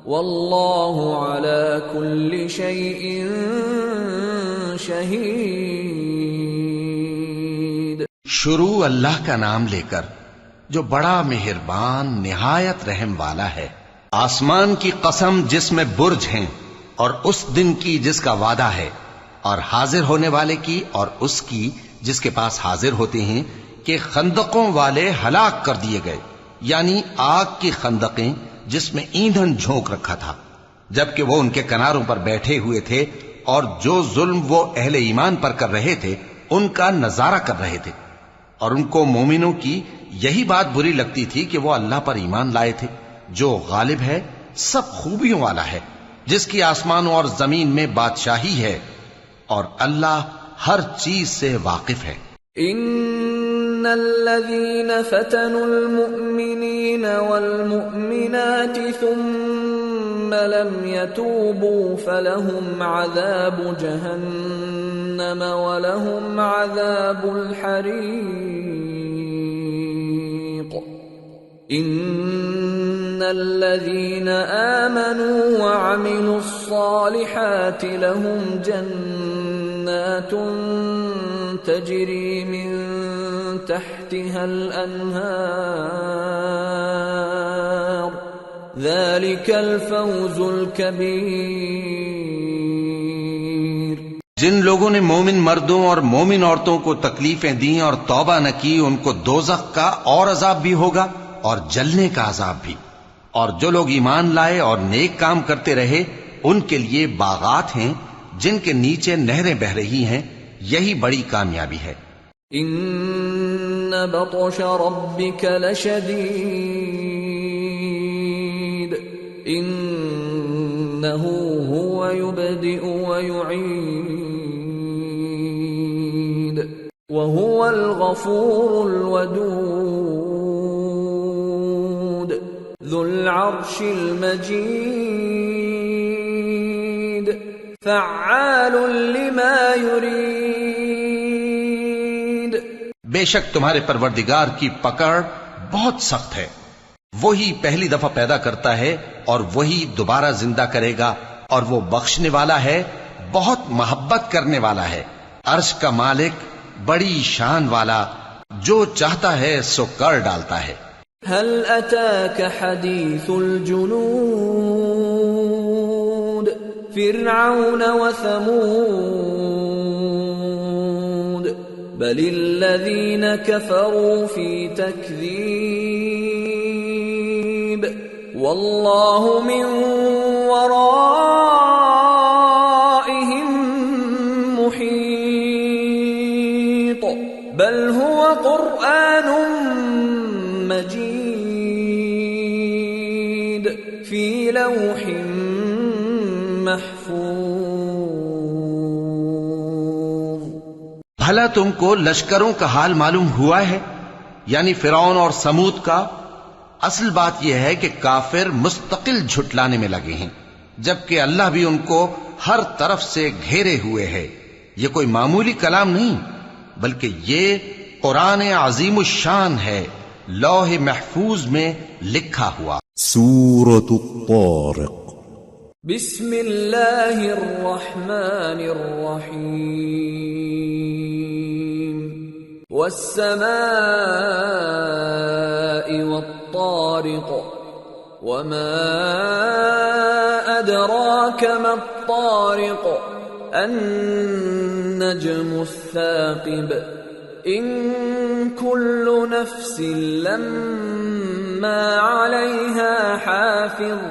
والله على كل شيء شهيد۔ شروع اللہ کا نام لے کر جو بڑا مہربان نہایت رحم والا ہے۔ آسمان کی قسم جس میں برج ہیں، اور اس دن کی جس کا وعدہ ہے، اور حاضر ہونے والے کی اور اس کی جس کے پاس حاضر ہوتے ہیں، کہ خندقوں والے ہلاک کر دیے گئے، یعنی آگ کی خندقیں جس میں ایندھن جھونک رکھا تھا، جبکہ وہ ان کے کناروں پر بیٹھے ہوئے تھے، اور جو ظلم وہ اہل ایمان پر کر رہے تھے ان کا نظارہ کر رہے تھے، اور ان کو مومنوں کی یہی بات بری لگتی تھی کہ وہ اللہ پر ایمان لائے تھے جو غالب ہے، سب خوبیوں والا ہے، جس کی آسمانوں اور زمین میں بادشاہی ہے، اور اللہ ہر چیز سے واقف ہے۔ ان الذين فتنوا المؤمنين والمؤمنات ثم لم يتوبوا فلهم عذاب جهنم ولهم عذاب الحريق ان الذين آمنوا وعملوا الصالحات لهم جنات تجري من تحتها الأنهار ذلك الفوز الكبير۔ جن لوگوں نے مومن مردوں اور مومن عورتوں کو تکلیفیں دیں اور توبہ نہ کی ان کو دوزخ کا اور عذاب بھی ہوگا اور جلنے کا عذاب بھی، اور جو لوگ ایمان لائے اور نیک کام کرتے رہے ان کے لیے باغات ہیں جن کے نیچے نہریں بہ رہی ہیں، یہی بڑی کامیابی ہے۔ ان بطش ربک لشدید انه هو يبدئ ويعيد وهو الغفور الودود ذو العرش المجيد فعال لما يريد. بے شک تمہارے پروردگار کی پکڑ بہت سخت ہے. وہی پہلی دفعہ پیدا کرتا ہے اور وہی دوبارہ زندہ کرے گا، اور وہ بخشنے والا ہے، بہت محبت کرنے والا ہے. عرش کا مالک، بڑی شان والا، جو چاہتا ہے سو کر ڈالتا ہے. هل أتاك حديث الجنود فرعون وثمود بل الذين كفروا في تكذيب والله من ورائهم محيط بل هو قرآن مجيد في لوح محفوظ. بھلا تم کو لشکروں کا حال معلوم ہوا ہے، یعنی فرعون اور سمود کا؟ اصل بات یہ ہے کہ کافر مستقل جھٹلانے میں لگے ہیں، جبکہ اللہ بھی ان کو ہر طرف سے گھیرے ہوئے ہے. یہ کوئی معمولی کلام نہیں، بلکہ یہ قرآن عظیم الشان ہے، لوح محفوظ میں لکھا ہوا. سورة الطارق. بسم اللہ الرحمن الرحیم. والسماء والطارق وما أدراك ما الطارق النجم الثاقب إن كل نفس لما عليها حافظ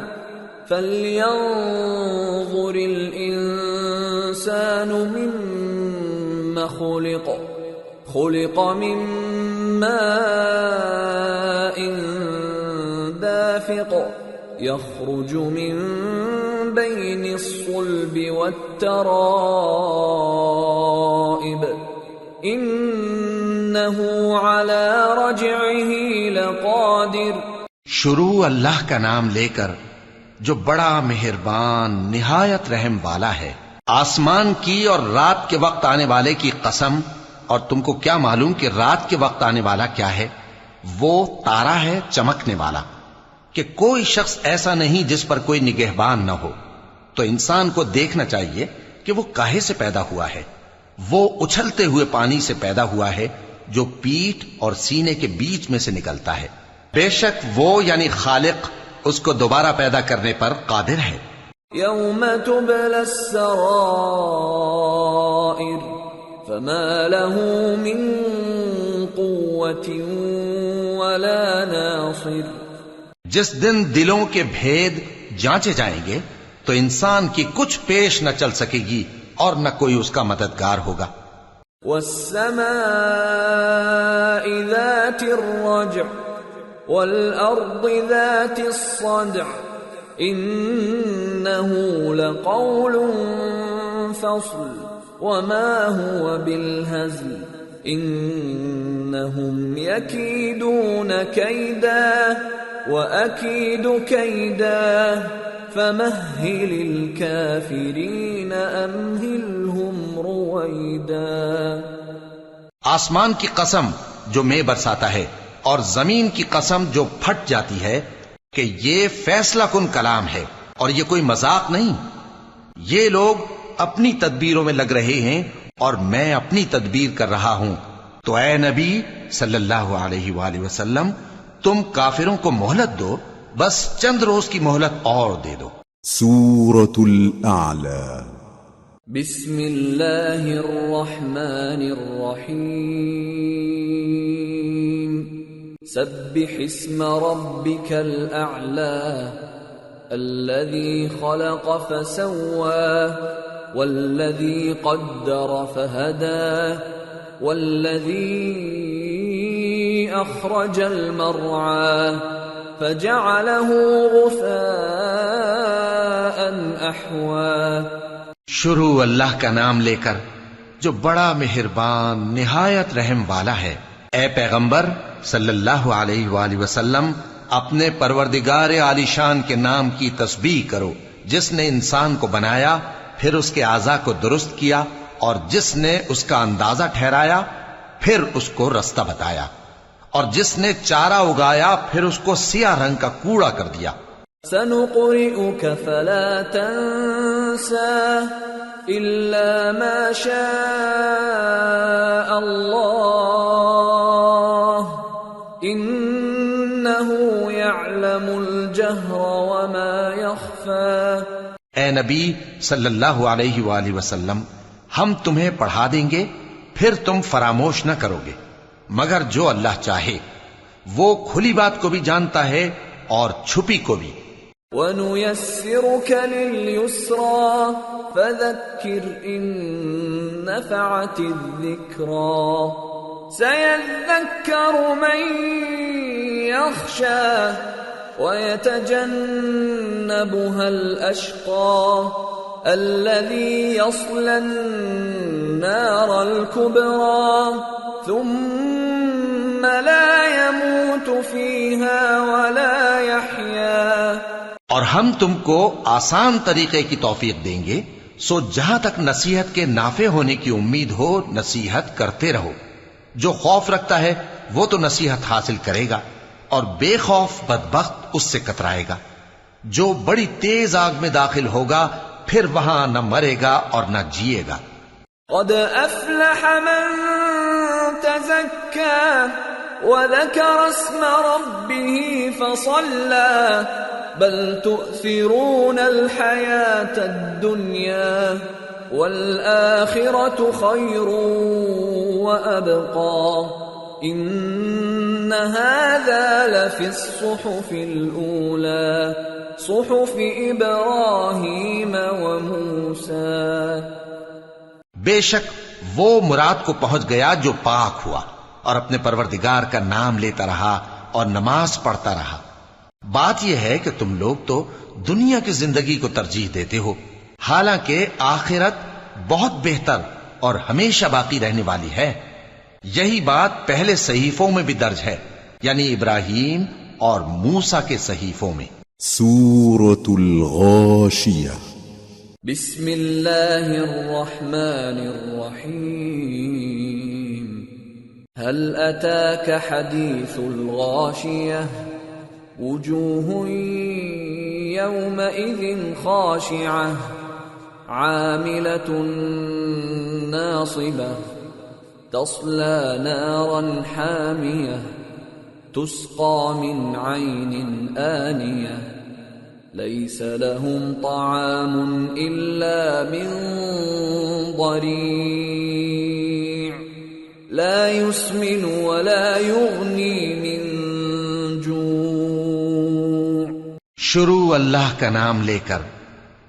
فلينظر الإنسان مما خلق من ماء دافق يخرج من بين الصلب والترائب إنه على رجعه لقادر. شروع اللہ کا نام لے کر جو بڑا مہربان نہایت رحم والا ہے. آسمان کی اور رات کے وقت آنے والے کی قسم، اور تم کو کیا معلوم کہ رات کے وقت آنے والا کیا ہے؟ وہ تارا ہے چمکنے والا، کہ کوئی شخص ایسا نہیں جس پر کوئی نگہبان نہ ہو. تو انسان کو دیکھنا چاہیے کہ وہ کاہے سے پیدا ہوا ہے. وہ اچھلتے ہوئے پانی سے پیدا ہوا ہے جو پیٹھ اور سینے کے بیچ میں سے نکلتا ہے. بے شک وہ یعنی خالق اس کو دوبارہ پیدا کرنے پر قادر ہے. یوم تبلی السرائر فما له من قوة ولا ناصر. جس دن دلوں کے بھید جانچے جائیں گے تو انسان کی کچھ پیش نہ چل سکے گی اور نہ کوئی اس کا مددگار ہوگا. والسماء ذات الرجع والأرض ذات الصدع إنه لقول فصل وما هو بالهزل إنهم يكيدون كيدا وأكيد كيدا فمهل الكافرين أمهلهم رويدا. آسمان کی قسم جو میں برساتا ہے اور زمین کی قسم جو پھٹ جاتی ہے کہ یہ فیصلہ کن کلام ہے اور یہ کوئی مذاق نہیں. یہ لوگ اپنی تدبیروں میں لگ رہے ہیں اور میں اپنی تدبیر کر رہا ہوں. تو اے نبی صلی اللہ علیہ وآلہ وسلم تم کافروں کو مہلت دو، بس چند روز کی مہلت اور دے دو. سورة الأعلى. بسم اللہ الرحمن الرحیم. سبح اسم ربك الأعلى الذي خلق فسوى والذي قدر فهدى والذي أخرج المرعى فجعله غثاء أحوى. شروع اللہ کا نام لے کر جو بڑا مہربان نہایت رحم والا ہے. اے پیغمبر صلی اللہ علیہ وآلہ وسلم اپنے پروردگار عالی شان کے نام کی تسبیح کرو جس نے انسان کو بنایا پھر اس کے اعضاء کو درست کیا، اور جس نے اس کا اندازہ ٹھہرایا پھر اس کو رستہ بتایا، اور جس نے چارہ اگایا پھر اس کو سیاہ رنگ کا کوڑا کر دیا۔ سنقرئك فلا تنسى إلا ما شاء الله إنه يعلم الجهر وما يخفى۔ اے نبی صلی اللہ علیہ وآلہ وسلم، ہم تمہیں پڑھا دیں گے پھر تم فراموش نہ کرو گے، مگر جو اللہ چاہے، وہ کھلی بات کو بھی جانتا ہے اور چھپی کو بھی۔ وَنُيَسِّرُكَ لِلْيُسْرَى فَذَكِّرْ إِن نَّفَعَتِ الذِّكْرَى سَيَذَّكَّرُ مَن يَخْشَى وَيَتَجَنَّبُهَا الْأَشْقَى الَّذِي يَصْلَى النَّارَ الْكُبْرَى ثُمَّ لَا يَمُوتُ فِيهَا وَلَا يَحْيَى۔ اور ہم تم کو آسان طریقے کی توفیق دیں گے، سو جہاں تک نصیحت کے نافع ہونے کی امید ہو نصیحت کرتے رہو۔ جو خوف رکھتا ہے وہ تو نصیحت حاصل کرے گا، اور بے خوف بدبخت اس سے کترائے گا۔ جو بڑی تیز آگ میں داخل ہوگا پھر وہاں نہ مرے گا اور نہ جیے گا۔ قد افلح من تزكى وذكر اسم ربه فصلى بل تؤثرون الحياة الدنيا والآخرة خير وأبقى إن هذا لفي الصحف الأولى صحف إبراهيم وموسى۔ بے شک وہ مراد کو پہنچ گیا جو پاک ہوا اور اپنے پروردگار کا نام لیتا رہا اور نماز پڑھتا رہا۔ بات یہ ہے کہ تم لوگ تو دنیا کی زندگی کو ترجیح دیتے ہو، حالانکہ آخرت بہت بہتر اور ہمیشہ باقی رہنے والی ہے۔ یہی بات پہلے صحیفوں میں بھی درج ہے، یعنی ابراہیم اور موسیٰ کے صحیفوں میں۔ سورة الغاشية بسم اللہ الرحمن الرحیم هل اتاك حدیث الغاشیہ وجوہ یومئذ خاشعہ عاملة ناصبہ تصلى نارا حامیہ تسقى من عین آنیہ ليس لهم طعام إلا من ضريع لا يسمن ولا يغني من جوع۔ شروع اللہ کا نام لے کر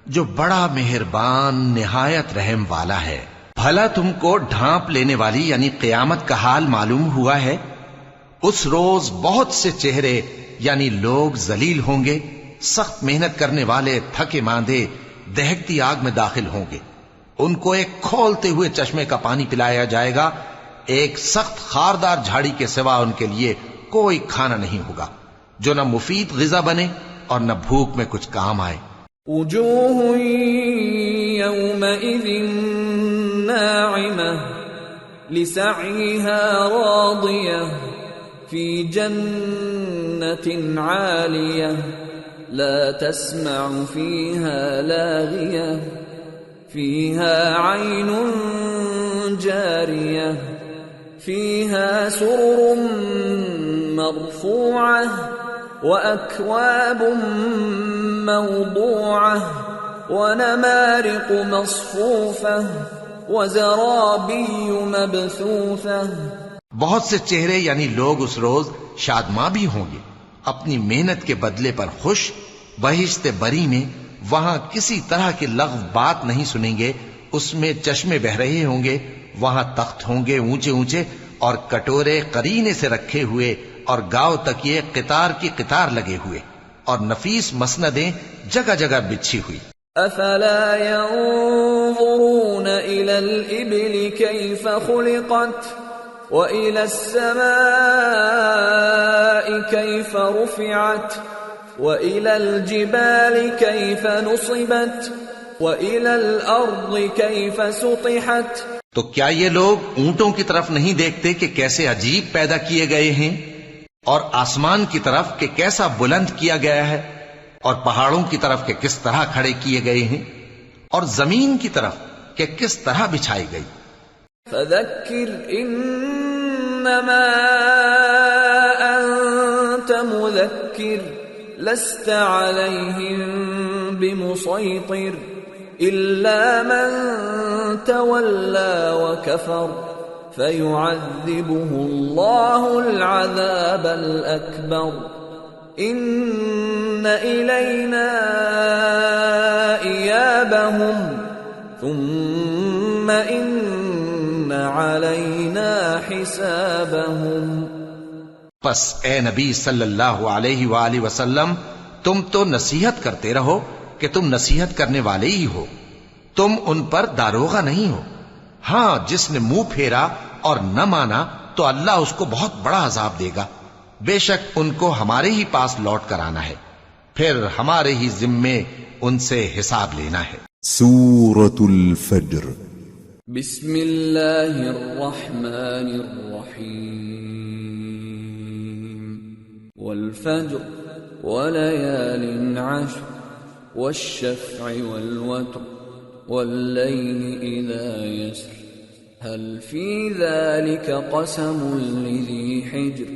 جو بڑا مہربان نہایت رحم والا ہے۔ بھلا تم کو ڈھانپ لینے والی یعنی قیامت کا حال معلوم ہوا ہے؟ اس روز بہت سے چہرے یعنی لوگ ذلیل ہوں گے، سخت محنت کرنے والے تھکے ماندے دہکتی آگ میں داخل ہوں گے۔ ان کو ایک کھولتے ہوئے چشمے کا پانی پلایا جائے گا، ایک سخت خاردار جھاڑی کے سوا ان کے لیے کوئی کھانا نہیں ہوگا جو نہ مفید غذا بنے اور نہ بھوک میں کچھ کام آئے۔ وجوہ یومئذ ناعمہ لسعیہا راضیہ فی جنت عالیہ لا تسمع فيها لاغية فيها عين جارية فيها سرر مرفوعة وأكواب موضوعة ونمارق مصفوفة وزرابي مبثوثة۔ بہت سے چہرے یعنی لوگ اس روز شادماں بھی ہوں گے، اپنی محنت کے بدلے پر خوش، بہشت بری میں وہاں کسی طرح کی لغو بات نہیں سنیں گے، اس میں چشمے بہ رہے ہوں گے، وہاں تخت ہوں گے اونچے اونچے اور کٹورے قرینے سے رکھے ہوئے اور گاؤ تک یہ قطار کی قطار لگے ہوئے اور نفیس مسندیں جگہ جگہ بچھی ہوئی۔ افلا ينظرون الى الابل كيف خلقت وإلى السماء كيف رفعت وإلى الجبال كيف نصبت وَإِلَى الْأَرْضِ كَيْفَ سُطِحَتْ تو کیا یہ لوگ اونٹوں کی طرف نہیں دیکھتے کہ کیسے عجیب پیدا کیے گئے ہیں، اور آسمان کی طرف کہ کیسا بلند کیا گیا ہے، اور پہاڑوں کی طرف کہ کس طرح کھڑے کیے گئے ہیں، اور زمین کی طرف کہ کس طرح بچھائی گئی۔ فَذَكِّرْ إِنَّمَا أَنْتَ مُذَكِّرٌ لَسْتَ عَلَيْهِمْ بِمُصَيْطِرٍ إِلَّا مَنْ تَوَلَّى وَكَفَرَ فَيُعَذِّبُهُ اللَّهُ الْعَذَابَ الْأَكْبَرَ إِنَّ إِلَيْنَا إِيَابَهُمْ ثُمَّ إِنَّ عَلَيْنَا حِسَابَهُمْ۔ پس اے نبی صلی اللہ علیہ وآلہ وسلم، تم تو نصیحت کرتے رہو کہ تم نصیحت کرنے والے ہی ہو، تم ان پر داروغہ نہیں ہو۔ ہاں، جس نے منہ پھیرا اور نہ مانا تو اللہ اس کو بہت بڑا عذاب دے گا۔ بے شک ان کو ہمارے ہی پاس لوٹ کر آنا ہے، پھر ہمارے ہی ذمے ان سے حساب لینا ہے۔ سورة الفجر۔ بسم اللہ الرحمن الرحیم۔ والفجر وليال عشر والشفع والوتر والليل إذا يسر هل في ذلك قسم لذي حجر۔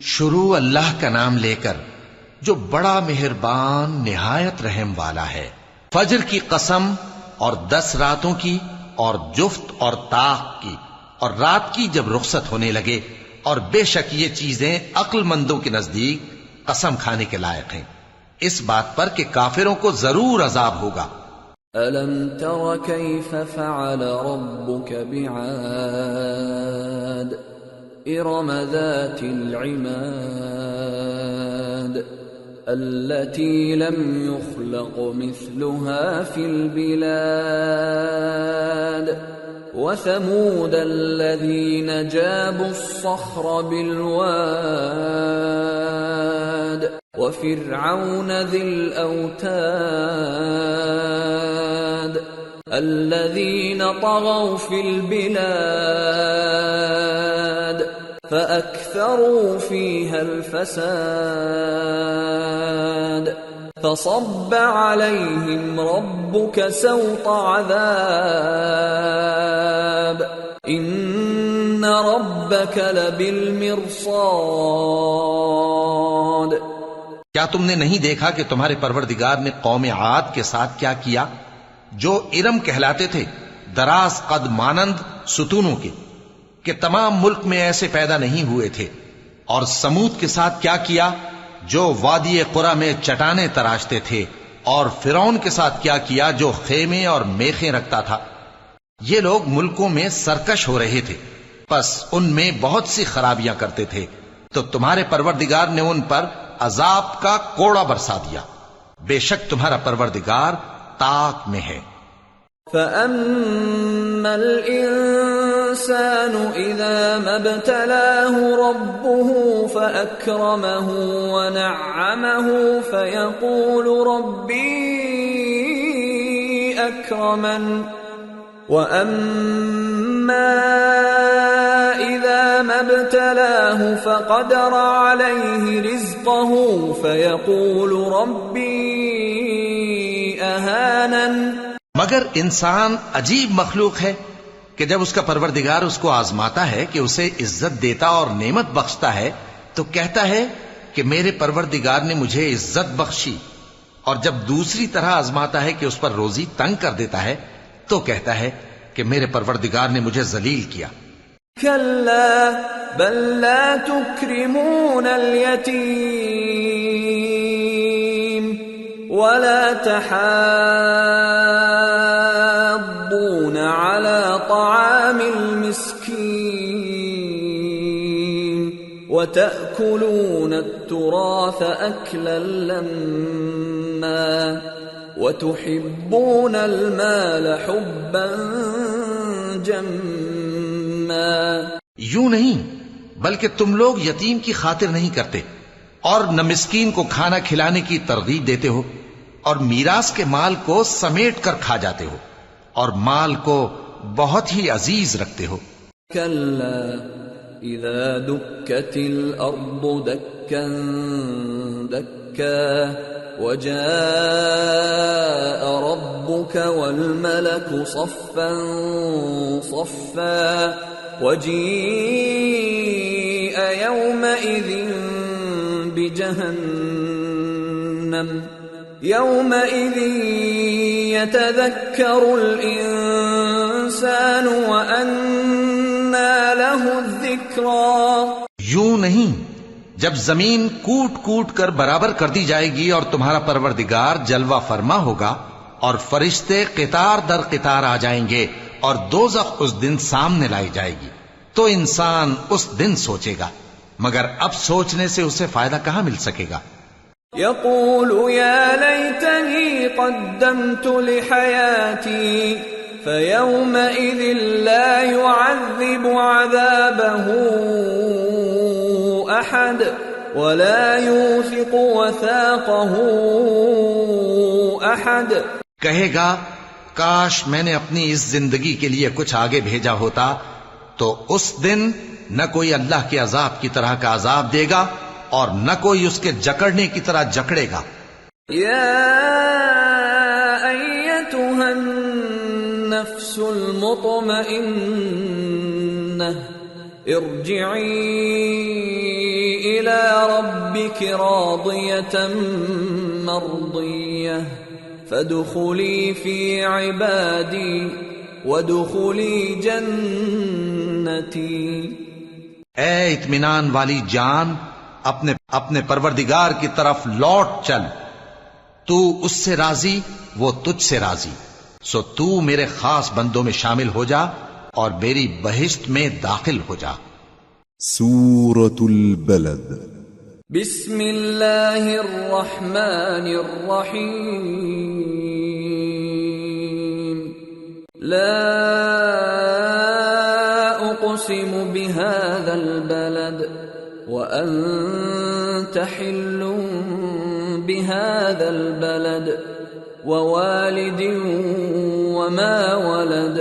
شروع اللہ کا نام لے کر جو بڑا مہربان نہایت رحم والا ہے۔ فجر کی قسم، اور 10 راتوں کی، اور جفت اور طاق کی، اور رات کی جب رخصت ہونے لگے، اور بے شک یہ چیزیں عقل مندوں کے نزدیک قسم کھانے کے لائق ہیں، اس بات پر کہ کافروں کو ضرور عذاب ہوگا۔ أَلَمْ تَرَ كَيْفَ فَعَلَ رَبُّكَ بِعَادٍ إِرَمَ ذَاتِ الْعِمَادِ الَّتِي لَمْ يُخْلَقْ مِثْلُهَا فِي الْبِلَادِ وَثَمُودَ الَّذِينَ جَابُوا الصَّخْرَ بِالْوَادِ وَفِرْعَوْنَ ذِي الْأَوْتَادِ الَّذِينَ طَغَوْا فِي الْبِلَادِ فَأَكْثَرُوا فِيهَا الْفَسَادَ فَصَبَّ عَلَيْهِمْ رَبُّكَ سَوْطَ عَذَابٍ إِنَّ رَبَّكَ لَبِالْمِرْصَادِ۔ کیا تم نے نہیں دیکھا کہ تمہارے پروردگار نے قوم عاد کے ساتھ کیا کیا، جو ارم کہلاتے تھے، دراز قد مانند ستونوں کے، کہ تمام ملک میں ایسے پیدا نہیں ہوئے تھے، اور سمود کے ساتھ کیا کیا، جو وادی قرا میں چٹانیں تراشتے تھے، اور فرعون کے ساتھ کیا کیا، جو خیمے اور میخیں رکھتا تھا۔ یہ لوگ ملکوں میں سرکش ہو رہے تھے، پس ان میں بہت سی خرابیاں کرتے تھے، تو تمہارے پروردگار نے ان پر عذاب کا کوڑا برسا دیا۔ بے شک تمہارا پروردگار طاق میں ہے۔ فَأَمَّا الْإِنسَانُ إِذَا مَا ابْتَلَاهُ رَبُّهُ فَأَكْرَمَهُ وَنَعَّمَهُ فَيَقُولُ رَبِّي أَكْرَمَنِ وَأَمَّا إِذَا مَا ابْتَلَاهُ فَقَدَرَ عَلَيْهِ رِزْقَهُ فَيَقُولُ رَبِّي أَهَانَنِ۔ مگر انسان عجیب مخلوق ہے کہ جب اس کا پروردگار اس کو آزماتا ہے کہ اسے عزت دیتا اور نعمت بخشتا ہے تو کہتا ہے کہ میرے پروردگار نے مجھے عزت بخشی، اور جب دوسری طرح آزماتا ہے کہ اس پر روزی تنگ کر دیتا ہے تو کہتا ہے کہ میرے پروردگار نے مجھے ذلیل کیا۔ كلا بل لا تكرمون اليتيم ولا تحاضون على طعام المسكين وتأكلون التراث أكلا لما وتحبون المال حبا جما۔ یوں نہیں بلکہ تم لوگ یتیم کی خاطر نہیں کرتے اور نہ مسکین کو کھانا کھلانے کی ترغیب دیتے ہو، اور میراث کے مال کو سمیٹ کر کھا جاتے ہو اور مال کو بہت ہی عزیز رکھتے ہو. كلا إذا دكت الأرض دكا دكا وجاء ربك والملك صفا صفا وجيء يومئذ بجهنم يومئذ يتذكر الإنسان وأنى له الذكرى. یوں نہیں، جب زمین کوٹ کوٹ کر برابر کر دی جائے گی اور تمہارا پروردگار جلوہ فرما ہوگا اور فرشتے قطار در قطار آ جائیں گے اور دوزخ اس دن سامنے لائی جائے گی، تو انسان اس دن سوچے گا، مگر اب سوچنے سے اسے فائدہ کہاں مل سکے گا. يقول يا ليتني قدمت لحياتي فيومئذ لا يعذب عذابه أحد ولا يوثق وثاقه أحد. کہے گا کاش میں نے اپنی اس زندگی کے لیے کچھ آگے بھیجا ہوتا، تو اس دن نہ کوئی اللہ کے عذاب کی طرح کا عذاب دے گا اور نہ کوئی اس کے جکڑنے کی طرح جکڑے گا. يا أيتها النفس المطمئنة ارجعي إلى ربك راضية مرضية فادخلي في عبادي وادخلي جنتي. اے اطمینان والی جان، اپنے پروردگار کی طرف لوٹ چل، تو اس سے راضی، وہ تجھ سے راضی، سو تو میرے خاص بندوں میں شامل ہو جا اور میری بہشت میں داخل ہو جا. سورة البلد. بسم اللہ الرحمن الرحیم. لا اقسم بهذا البلد وأنت حل بهذا البلد ووالد وما ولد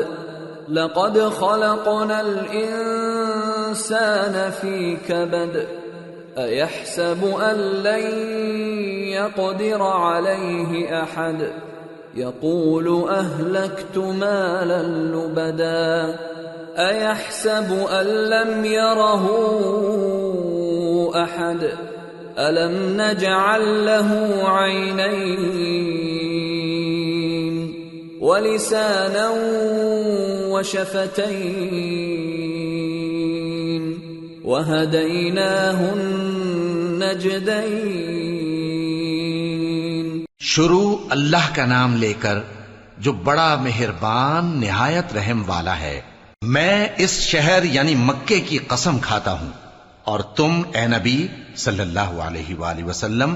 لقد خلقنا الإنسان في كبد أيحسب أن لن يقدر عليه أحد يقول أهلكت مالا لبدا أيحسب أن لم يره أحد ألم نجعل له عينين ولسانا وشفتين وهديناه النجدين. شروع اللہ کا نام لے کر جو بڑا مہربان نہایت رحم والا ہے. میں اس شہر یعنی مکے کی قسم کھاتا ہوں، اور تم اے نبی صلی اللہ علیہ وآلہ وسلم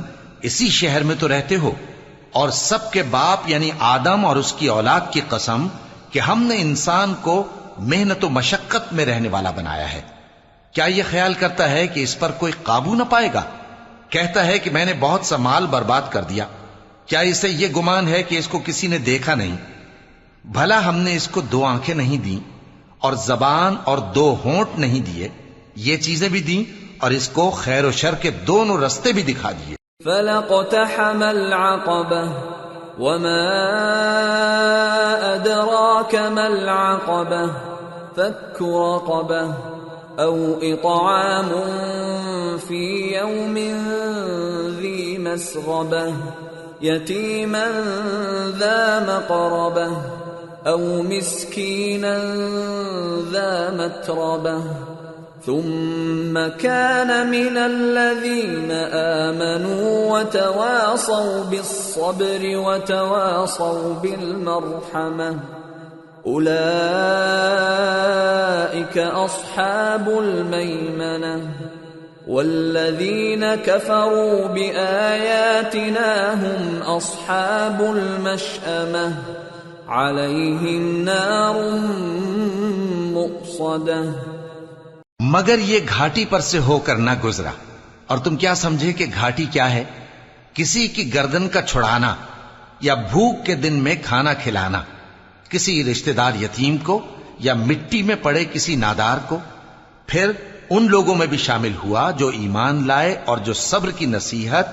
اسی شہر میں تو رہتے ہو، اور سب کے باپ یعنی آدم اور اس کی اولاد کی قسم کہ ہم نے انسان کو محنت و مشقت میں رہنے والا بنایا ہے. کیا یہ خیال کرتا ہے کہ اس پر کوئی قابو نہ پائے گا؟ کہتا ہے کہ میں نے بہت سا مال برباد کر دیا. کیا اسے یہ گمان ہے کہ اس کو کسی نے دیکھا نہیں؟ بھلا ہم نے اس کو 2 آنکھیں نہیں دیں اور زبان اور 2 ہونٹ نہیں دیے؟ یہ چیزیں بھی دیں اور اس کو خیر و شر کے دونوں رستے بھی دکھا دیے. فَلَقْتَحَمَ الْعَقَبَةَ وَمَا أَدْرَاكَ مَا الْعَقَبَةُ فَكُّ رَقَبَةٍ أَوْ إِطْعَامٌ فِي يَوْمٍ ذِي مَسْغَبَةٍ يَتِيمًا ذَا مَقْرَبَةٍ أَوْ مِسْكِينًا ذَا مَتْرَبَةٍ ثم كان من الذين آمنوا وتواصوا بالصبر وتواصوا بالمرحمة أولئك أصحاب الميمنة والذين كفروا بآياتنا هم أصحاب المشأمة عليهم نار مؤصدة. مگر یہ گھاٹی پر سے ہو کر نہ گزرا، اور تم کیا سمجھے کہ گھاٹی کیا ہے؟ کسی کی گردن کا چھڑانا یا بھوک کے دن میں کھانا کھلانا کسی رشتہ دار یتیم کو یا مٹی میں پڑے کسی نادار کو. پھر ان لوگوں میں بھی شامل ہوا جو ایمان لائے اور جو صبر کی نصیحت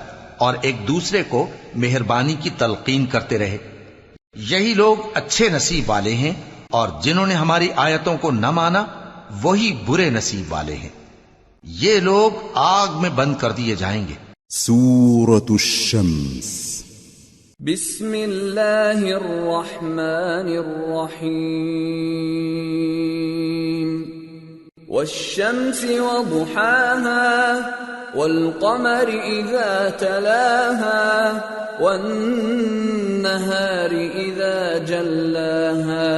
اور ایک دوسرے کو مہربانی کی تلقین کرتے رہے. یہی لوگ اچھے نصیب والے ہیں، اور جنہوں نے ہماری آیتوں کو نہ مانا وہی برے نصیب والے ہیں. یہ لوگ آگ میں بند کر دیے جائیں گے. سورة الشمس. بسم اللہ الرحمن الرحیم. والشمس وضحاها والقمر اذا تلاها والنهار اذا جلاها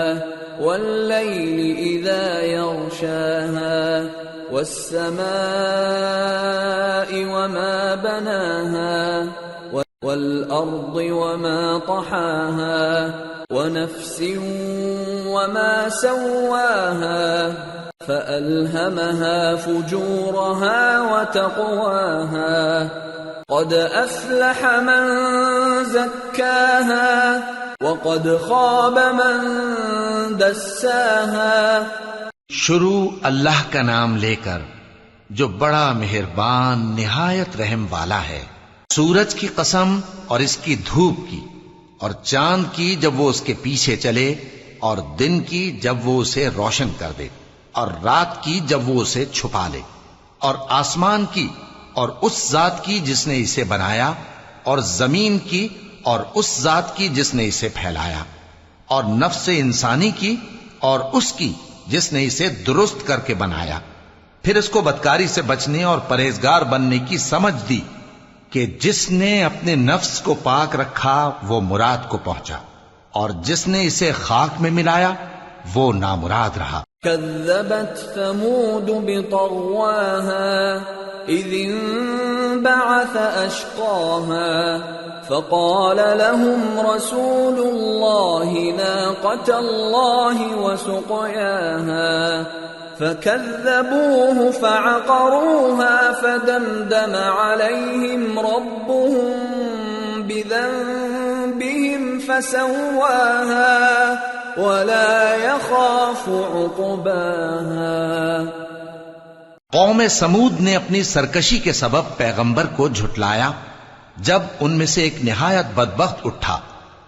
والليل اذا يغشاها والسماء وما بناها والأرض وما طحاها ونفس وما سواها فألهمها فجورها وتقواها قد أفلح من زكاها وقد خاب من دساها. شروع اللہ کا نام لے کر جو بڑا مہربان نہایت رحم والا ہے. سورج کی قسم اور اس کی دھوپ کی، اور چاند کی جب وہ اس کے پیچھے چلے، اور دن کی جب وہ اسے روشن کر دے، اور رات کی جب وہ اسے چھپا لے، اور آسمان کی اور اس ذات کی جس نے اسے بنایا، اور زمین کی اور اس ذات کی جس نے اسے پھیلایا، اور نفس انسانی کی اور اس کی جس نے اسے درست کر کے بنایا. پھر اس کو بدکاری سے بچنے اور پرہیزگار بننے کی سمجھ دی کہ جس نے اپنے نفس کو پاک رکھا وہ مراد کو پہنچا، اور جس نے اسے خاک میں ملایا وہ نامراد رہا. كذبت ثمود بطغواها إذ انبعث أشقاها فقال لهم رسول الله ناقة الله وسقياها فكذبوه فعقروها فدمدم عليهم ربهم بذنبهم فسواها ولا يخاف عقباها. قوم سمود نے اپنی سرکشی کے سبب پیغمبر کو جھٹلایا. جب ان میں سے ایک نہایت بدبخت اٹھا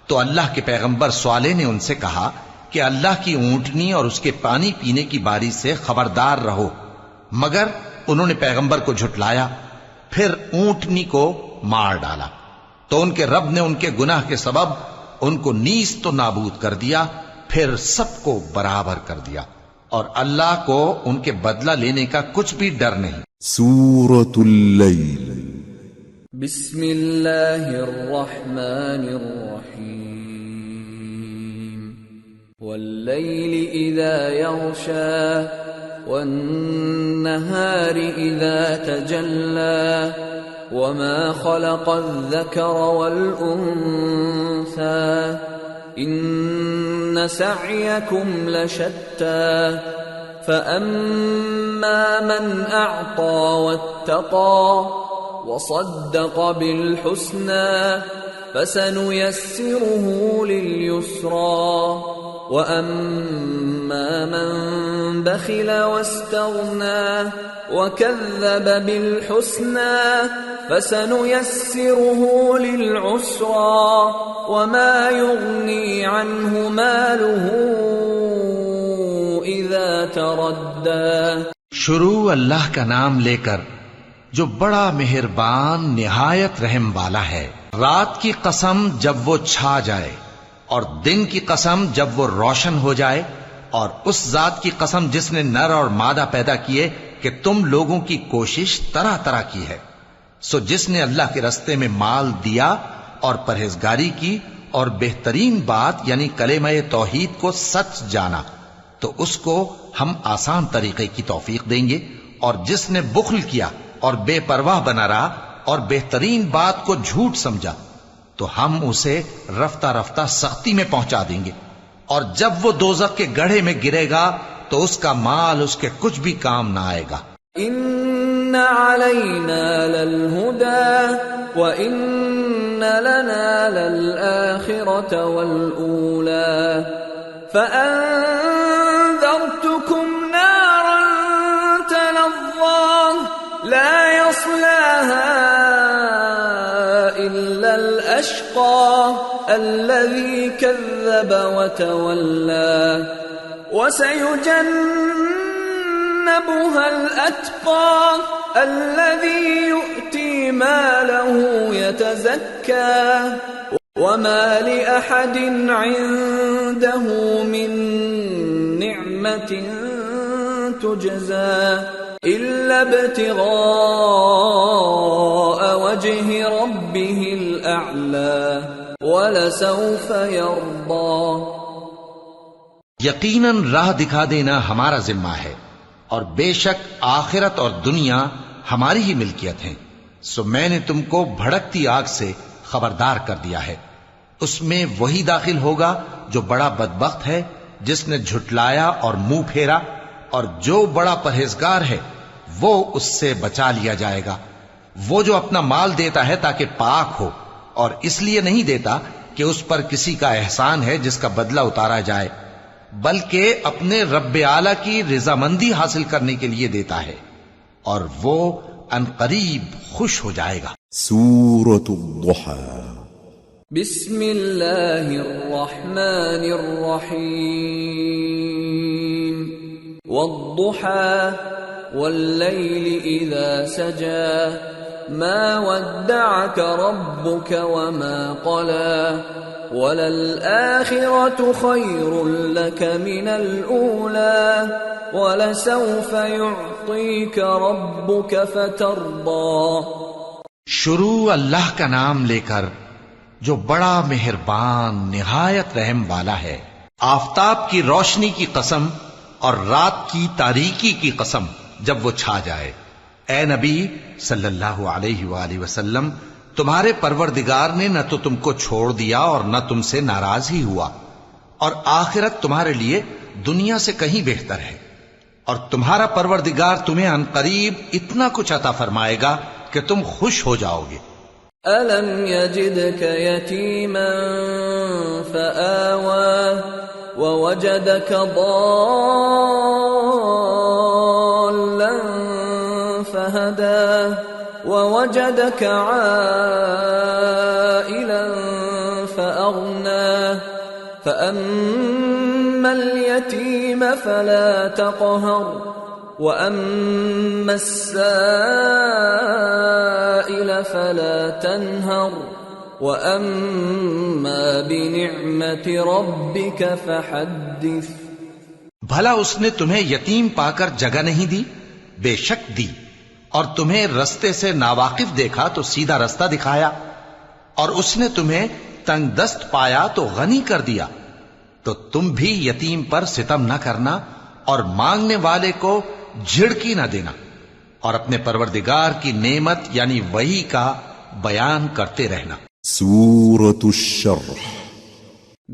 تو اللہ کے پیغمبر صالح نے ان سے کہا کہ اللہ کی اونٹنی اور اس کے پانی پینے کی باری سے خبردار رہو. مگر انہوں نے پیغمبر کو جھٹلایا، پھر اونٹنی کو مار ڈالا. تو ان کے رب نے ان کے گناہ کے سبب ان کو نیست و نابود کر دیا، پھر سب کو برابر کر دیا، اور اللہ کو ان کے بدلہ لینے کا کچھ بھی ڈر نہیں. سورة اللیل. بسم اللہ الرحمن الرحیم. واللیل اذا یغشا والنہار اذا تجلا وما خلق الذکر والانثى ان سعیکم لشتی فاما من اعطى واتقى وصدق بالحسنى فسنيسره لليسرى وأما من بخل واستغنى وكذب بالحسنى فسنيسره للعسرى وما يغني عنه ماله إذا تردى. شروع اللہ کا نام لے کر جو بڑا مہربان نہایت رحم والا ہے. رات کی قسم جب وہ چھا جائے، اور دن کی قسم جب وہ روشن ہو جائے، اور اس ذات کی قسم جس نے نر اور مادہ پیدا کیے کہ تم لوگوں کی کوشش طرح طرح کی ہے. سو جس نے اللہ کے رستے میں مال دیا اور پرہیزگاری کی اور بہترین بات یعنی کلمہ توحید کو سچ جانا تو اس کو ہم آسان طریقے کی توفیق دیں گے، اور جس نے بخل کیا اور بے پرواہ بنا رہا اور بہترین بات کو جھوٹ سمجھا تو ہم اسے رفتہ رفتہ سختی میں پہنچا دیں گے. اور جب وہ دوزخ کے گڑھے میں گرے گا تو اس کا مال اس کے کچھ بھی کام نہ آئے گا. ان علينا للهدى وإن لنا للآخرة والأولى فأنذرتكم نارا تلظى لا يصلاها إلا الأشقى الذي كذب وتولى وسيجنبها الأتقى الذي يؤتي ماله يتزكى وما لأحد عنده من نعمة تجزى إلا ابتغاء وجه ربه الأعلى ولسوف يرضى. یقیناً راہ دکھا دینا ہمارا ذمہ ہے اور بے شک آخرت اور دنیا ہماری ہی ملکیت ہیں. سو میں نے تم کو بھڑکتی آگ سے خبردار کر دیا ہے. اس میں وہی داخل ہوگا جو بڑا بدبخت ہے جس نے جھٹلایا اور منہ پھیرا، اور جو بڑا پرہیزگار ہے وہ اس سے بچا لیا جائے گا. وہ جو اپنا مال دیتا ہے تاکہ پاک ہو اور اس لیے نہیں دیتا کہ اس پر کسی کا احسان ہے جس کا بدلہ اتارا جائے، بلکہ اپنے رب اعلی کی رضامندی حاصل کرنے کے لیے دیتا ہے، اور وہ عنقریب خوش ہو جائے گا. سورة الضحى. بسم اللہ الرحمن الرحیم. والضحى واللیل اذا سجى ما ودعك ربك وما قلى وَلَلْآخِرَةُ خَيْرٌ لَكَ مِنَ الْأُولَى وَلَسَوْفَ يُعْطِيكَ رَبُّكَ فَتَرْضَى. شروع اللہ کا نام لے کر جو بڑا مہربان نہایت رحم والا ہے. آفتاب کی روشنی کی قسم اور رات کی تاریکی کی قسم جب وہ چھا جائے. اے نبی صلی اللہ علیہ وآلہ وسلم، تمہارے پروردگار نے نہ تو تم کو چھوڑ دیا اور نہ تم سے ناراض ہی ہوا، اور آخرت تمہارے لیے دنیا سے کہیں بہتر ہے، اور تمہارا پروردگار تمہیں عنقریب اتنا کچھ عطا فرمائے گا کہ تم خوش ہو جاؤ گے. أَلَمْ يَجِدْكَ يَتِيمًا فَآوَى وَوَجَدَكَ ضَالًّا فَهَدَى وَوَجَدَكَ عَائِلًا فَأَغْنَى فَأَمَّا الْيَتِيمَ فَلَا تَقْهَرْ وَأَمَّا السَّائِلَ فَلَا تَنْهَرْ وَأَمَّا بِنِعْمَةِ رَبِّكَ فَحَدِّثْ. بھلا اس نے تمہیں یتیم پا کر جگہ نہیں دی؟ بے شک دی، اور تمہیں رستے سے ناواقف دیکھا تو سیدھا رستہ دکھایا، اور اس نے تمہیں تنگ دست پایا تو غنی کر دیا. تو تم بھی یتیم پر ستم نہ کرنا اور مانگنے والے کو جھڑکی نہ دینا، اور اپنے پروردگار کی نعمت یعنی وحی کا بیان کرتے رہنا. سورة الشرح.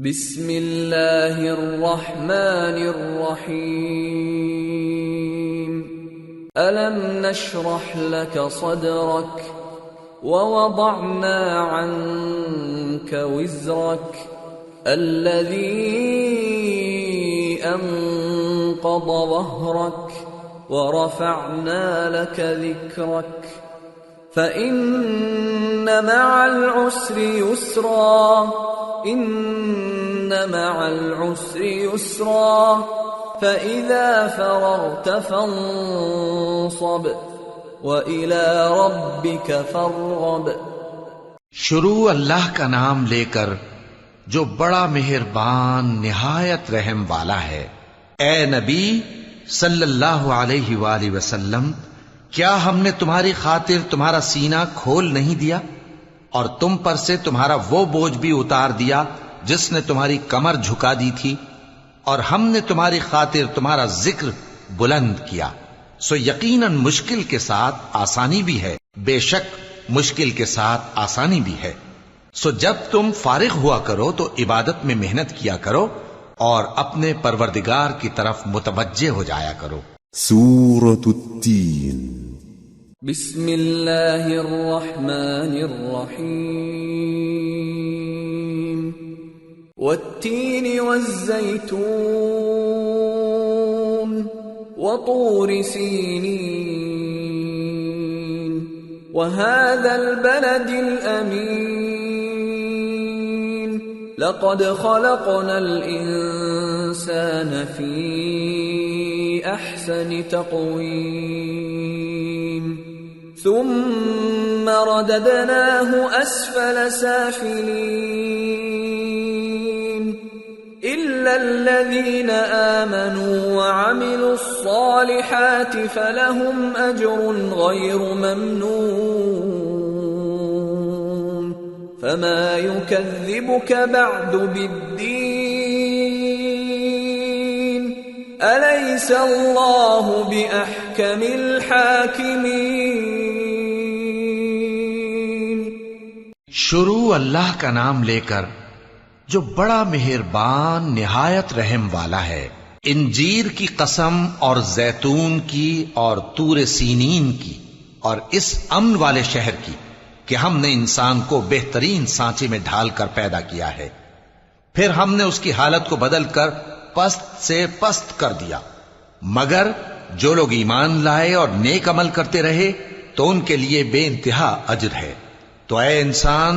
بسم اللہ الرحمن الرحیم. أَلَمْ نَشْرَحْ لَكَ صَدْرَكَ وَوَضَعْنَا عَنْكَ وِزْرَكَ الَّذِي أَنْقَضَ ظَهْرَكَ وَرَفَعْنَا لَكَ ذِكْرَكَ فَإِنَّ مَعَ الْعُسْرِ يُسْرًا إِنَّ مَعَ الْعُسْرِ يُسْرًا فَإِذَا فَرَغْتَ فَانصَبْ وَإِلَى رَبِّكَ فَارْغَب. شروع اللہ کا نام لے کر جو بڑا مہربان نہایت رحم والا ہے. اے نبی صلی اللہ علیہ وآلہ وسلم، کیا ہم نے تمہاری خاطر تمہارا سینہ کھول نہیں دیا اور تم پر سے تمہارا وہ بوجھ بھی اتار دیا جس نے تمہاری کمر جھکا دی تھی، اور ہم نے تمہاری خاطر تمہارا ذکر بلند کیا. سو یقیناً مشکل کے ساتھ آسانی بھی ہے، بے شک مشکل کے ساتھ آسانی بھی ہے. سو جب تم فارغ ہوا کرو تو عبادت میں محنت کیا کرو اور اپنے پروردگار کی طرف متوجہ ہو جایا کرو. سورة التين. بسم اللہ الرحمن الرحیم والتین والزیتون وطور سینین وهذا البلد الأمين لقد خلقنا الإنسان في أحسن تقويم ثم رددناه أسفل سافلين إلا الذين آمنوا وعملوا الصالحات فلهم أجر غير ممنون فما يكذبك بعد بالدين أليس الله بأحكم الحاكمين. شروع اللہ کا نام لے کر جو بڑا مہربان نہایت رحم والا ہے. انجیر کی قسم اور زیتون کی اور طور سینین کی اور اس امن والے شہر کی کہ ہم نے انسان کو بہترین سانچے میں ڈھال کر پیدا کیا ہے، پھر ہم نے اس کی حالت کو بدل کر پست سے پست کر دیا، مگر جو لوگ ایمان لائے اور نیک عمل کرتے رہے تو ان کے لیے بے انتہا اجر ہے. تو اے انسان،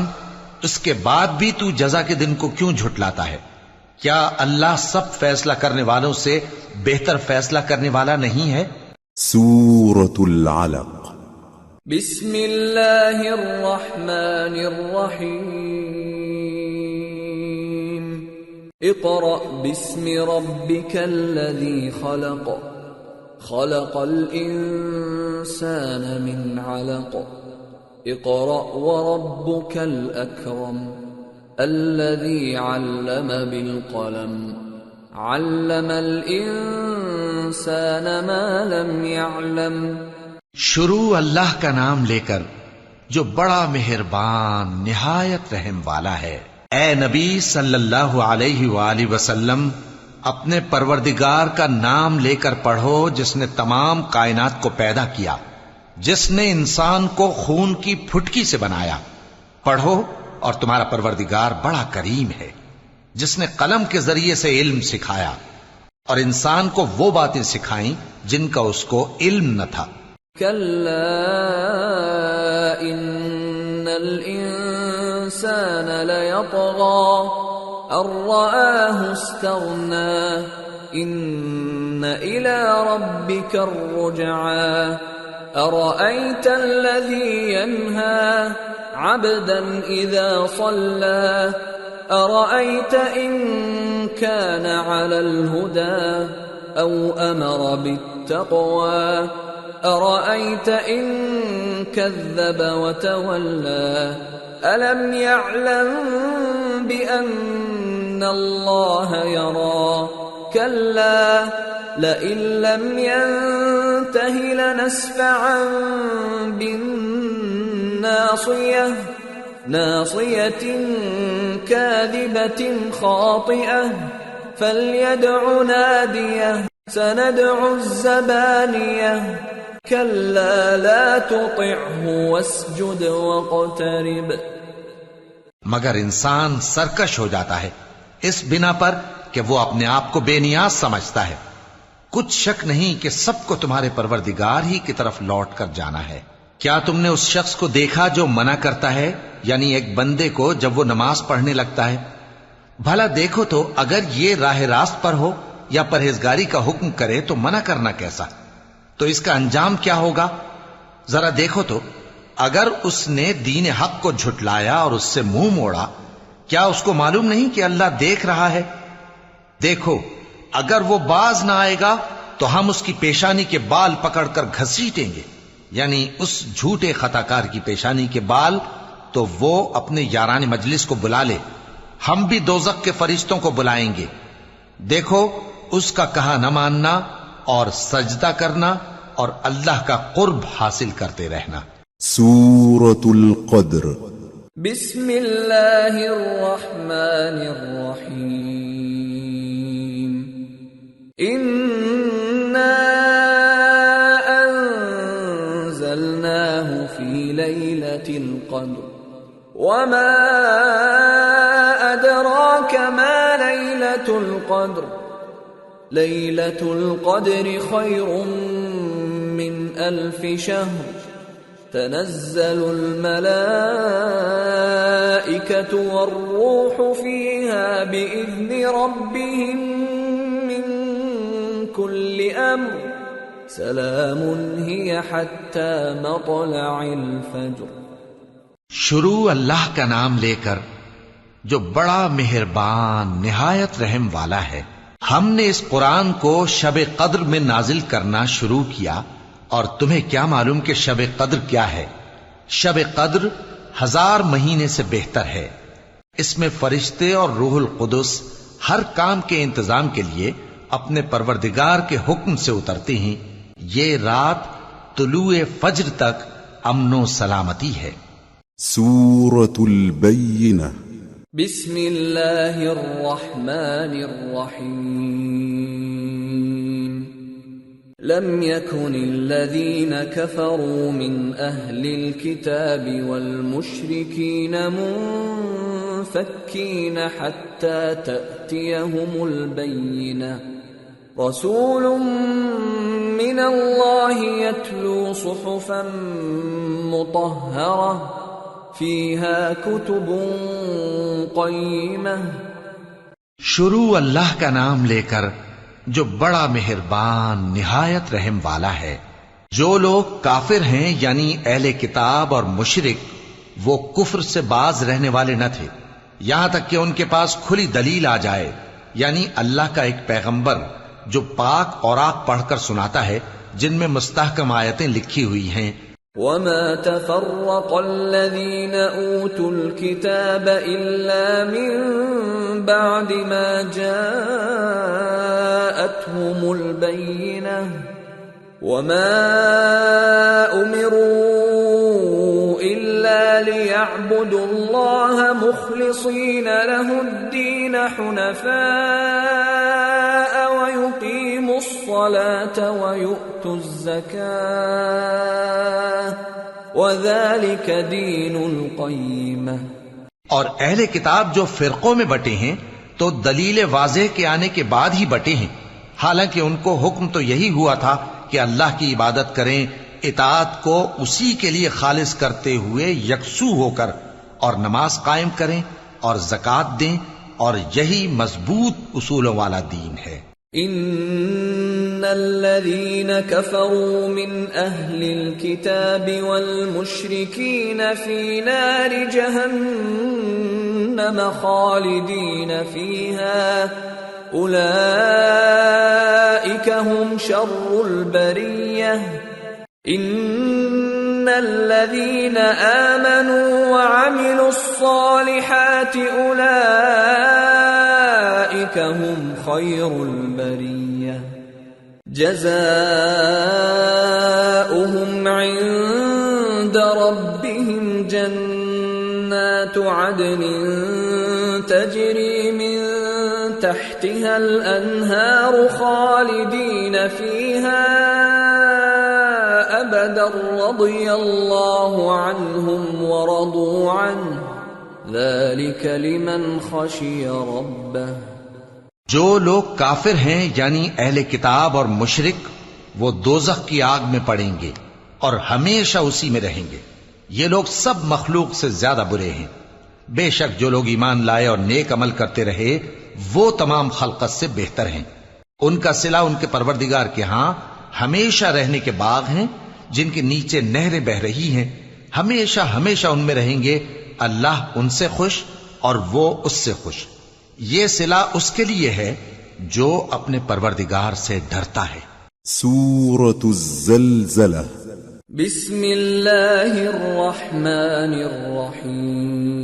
اس کے بعد بھی تو جزا کے دن کو کیوں جھٹلاتا ہے؟ کیا اللہ سب فیصلہ کرنے والوں سے بہتر فیصلہ کرنے والا نہیں ہے؟ سورة العلق. بسم اللہ الرحمن الرحیم اقرأ باسم ربک الذی خلق خلق الانسان من علق اقرأ وربك الأكرم الذي علم بالقلم علم الإنسان ما لم يعلم. شروع اللہ کا نام لے کر جو بڑا مہربان نہایت رحم والا ہے. اے نبی صلی اللہ علیہ وآلہ وسلم، اپنے پروردگار کا نام لے کر پڑھو جس نے تمام کائنات کو پیدا کیا، جس نے انسان کو خون کی پھٹکی سے بنایا. پڑھو اور تمہارا پروردگار بڑا کریم ہے جس نے قلم کے ذریعے سے علم سکھایا اور انسان کو وہ باتیں سکھائیں جن کا اس کو علم نہ تھا. کلا ان الانسان لیطغی ان رآہ استغنی ان الى ربک الرجعی أرأيت الذي ينهى عبدا إذا صلى أرأيت إن كان على الهدى أو أمر بالتقوى أرأيت إن كذب وتولى ألم يعلم بأن الله يرى كلا لئن لم ينته لنسفعا بالناصية ناصية كاذبة خاطئة فليدع ناديه سندع الزبانية كلا لا تطعه واسجد واقترب. مگر انسان سرکش ہو جاتا ہے اس بنا پر کہ وہ اپنے آپ کو بے نیاز سمجھتا ہے. کچھ شک نہیں کہ سب کو تمہارے پروردگار ہی کی طرف لوٹ کر جانا ہے. کیا تم نے اس شخص کو دیکھا جو منع کرتا ہے، یعنی ایک بندے کو جب وہ نماز پڑھنے لگتا ہے؟ بھلا دیکھو تو اگر یہ راہ راست پر ہو یا پرہیزگاری کا حکم کرے تو منع کرنا کیسا؟ تو اس کا انجام کیا ہوگا؟ ذرا دیکھو تو اگر اس نے دین حق کو جھٹلایا اور اس سے منہ موڑا، کیا اس کو معلوم نہیں کہ اللہ دیکھ رہا ہے؟ دیکھو اگر وہ باز نہ آئے گا تو ہم اس کی پیشانی کے بال پکڑ کر گھسیٹیں گے، یعنی اس جھوٹے خطاکار کی پیشانی کے بال، تو وہ اپنے یاران مجلس کو بلا لے، ہم بھی دوزخ کے فرشتوں کو بلائیں گے. دیکھو اس کا کہا نہ ماننا اور سجدہ کرنا اور اللہ کا قرب حاصل کرتے رہنا. سورة القدر. بسم اللہ الرحمن الرحیم انا انزلنا القدر وما أدراك ما ليلة القدر ليلة القدر خير من 1000 شهر تنزل الملائكة والروح فيها بإذن ربهم من كل أمر سلام هي حتى مطلع الفجر. شروع اللہ کا نام لے کر جو بڑا مہربان نہایت رحم والا ہے. ہم نے اس قرآن کو شب قدر میں نازل کرنا شروع کیا، اور تمہیں کیا معلوم کہ شب قدر کیا ہے؟ شب قدر 1000 مہینے سے بہتر ہے. اس میں فرشتے اور روح القدس ہر کام کے انتظام کے لیے اپنے پروردگار کے حکم سے اترتے ہیں. یہ رات طلوع فجر تک امن و سلامتی ہے. سورة البينة. بسم اللہ الرحمن الرحیم. لم يكن الذين كفروا من أهل الكتاب والمشركين منفكين حتى تأتيهم البينة. رسول من الله يتلو صحفا مطهرة فيها كتب قيمة. شروع اللہ کا نام لے کر جو بڑا مہربان نہایت رحم والا ہے. جو لوگ کافر ہیں یعنی اہل کتاب اور مشرک، وہ کفر سے باز رہنے والے نہ تھے یہاں تک کہ ان کے پاس کھلی دلیل آ جائے، یعنی اللہ کا ایک پیغمبر جو پاک اوراق پڑھ کر سناتا ہے جن میں مستحکم آیتیں لکھی ہوئی ہیں. وَمَا تَفَرَّقَ الَّذِينَ أُوتُوا الْكِتَابَ إِلَّا مِن بَعْدِ مَا جَاءَتْهُمُ الْبَيِّنَةُ وَمَا أُمِرُوا إِلَّا لِيَعْبُدُوا اللَّهَ مُخْلِصِينَ لَهُ الدِّينَ حُنَفَاءَ وَيُقِيمُوا الصَّلَاةَ وَيُؤْتُوا الزَّكَاةَ وَذَلِكَ دِينُ الْقَيِّمَةِ. اور اہل کتاب جو فرقوں میں بٹے ہیں تو دلیل واضح کے آنے کے بعد ہی بٹے ہیں، حالانکہ ان کو حکم تو یہی ہوا تھا کہ اللہ کی عبادت کریں، اطاعت کو اسی کے لیے خالص کرتے ہوئے یکسو ہو کر، اور نماز قائم کریں اور زکوٰۃ دیں، اور یہی مضبوط اصولوں والا دین ہے. ان الذين كفروا من اهل الكتاب والمشركين في نار جهنم خالدين فيها اولئك هم شر البرية. ان الذين آمنوا وعملوا الصالحات اولئك هم خير البرية جزاؤهم عند ربهم جنات عدن تجري من تحتها الأنهار خالدين فيها أبدا رضي الله عنهم ورضوا عنه ذلك لمن خشي ربه. جو لوگ کافر ہیں یعنی اہل کتاب اور مشرک، وہ دوزخ کی آگ میں پڑیں گے اور ہمیشہ اسی میں رہیں گے. یہ لوگ سب مخلوق سے زیادہ برے ہیں. بے شک جو لوگ ایمان لائے اور نیک عمل کرتے رہے وہ تمام خلقت سے بہتر ہیں. ان کا صلہ ان کے پروردگار کے ہاں ہمیشہ رہنے کے باغ ہیں جن کے نیچے نہریں بہ رہی ہیں. ہمیشہ ہمیشہ ان میں رہیں گے. اللہ ان سے خوش اور وہ اس سے خوش. یہ صلہ اس کے لیے ہے جو اپنے پروردگار سے ڈرتا ہے. سورة الزلزلة. بسم اللہ الرحمن الرحیم.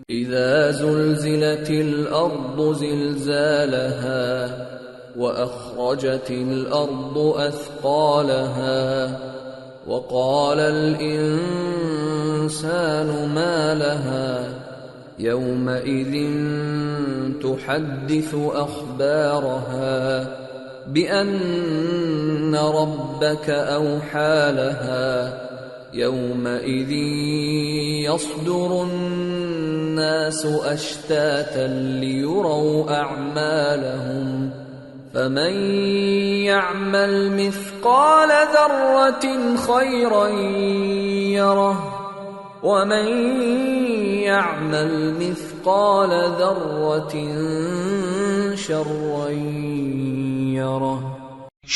اذا زلزلت الارض زلزالها واخرجت الارض اثقالها وقال الانسان ما لها يومئذ تحدث اخبارها بأن ربك أوحى لها يومئذ يصدر الناس أشتاتا ليروا أعمالهم فمن يعمل مثقال ذرة خيرا يره ومن يعمل مثقال ذرة شرا يره۔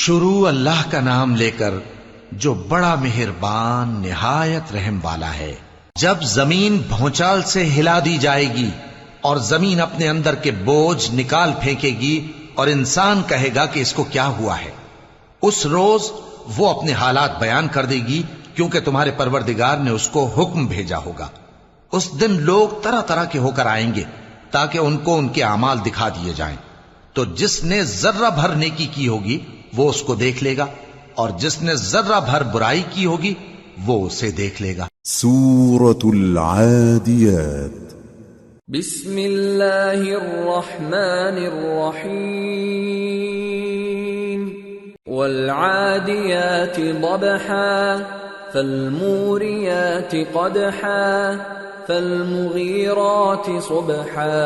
شروع اللہ کا نام لے کر جو بڑا مہربان نہایت رحم والا ہے۔ جب زمین بھونچال سے ہلا دی جائے گی اور زمین اپنے اندر کے بوجھ نکال پھینکے گی اور انسان کہے گا کہ اس کو کیا ہوا ہے، اس روز وہ اپنے حالات بیان کر دے گی کیونکہ تمہارے پروردگار نے اس کو حکم بھیجا ہوگا۔ اس دن لوگ طرح طرح کے ہو کر آئیں گے تاکہ ان کو ان کے اعمال دکھا دیے جائیں، تو جس نے ذرہ بھر نیکی کی ہوگی وہ اس کو دیکھ لے گا اور جس نے ذرہ بھر برائی کی ہوگی وہ اسے دیکھ لے گا۔ سورة العاديات بسم اللہ الرحمن الرحیم والعادیات ضبحا فالموریات قدحا فالمغیرات صبحا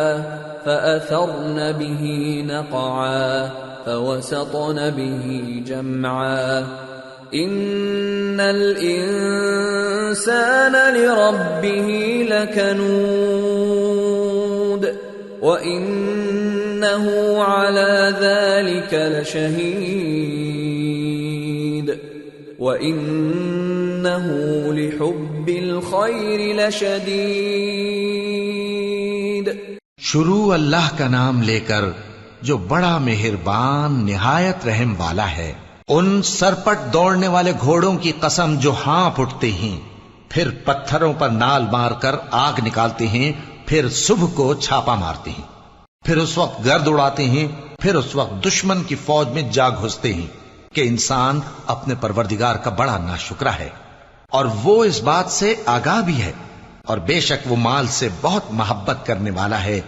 فأثرن به نقعا فوسطن به جمعا ان الانسان لربه لکنود وانه على ذلك لشهيد وانه لحب الخير لشديد۔ شروع اللہ کا نام لے کر جو بڑا مہربان نہایت رحم والا ہے۔ ان سرپٹ دوڑنے والے گھوڑوں کی قسم جو ہانپ اٹھتے ہیں، پھر پتھروں پر نال مار کر آگ نکالتے ہیں، پھر صبح کو چھاپا مارتے ہیں، پھر اس وقت گرد اڑاتے ہیں، پھر اس وقت دشمن کی فوج میں جا گھستے ہیں کہ انسان اپنے پروردگار کا بڑا ناشکرا ہے اور وہ اس بات سے آگاہ بھی ہے، اور بے شک وہ مال سے بہت محبت کرنے والا ہے۔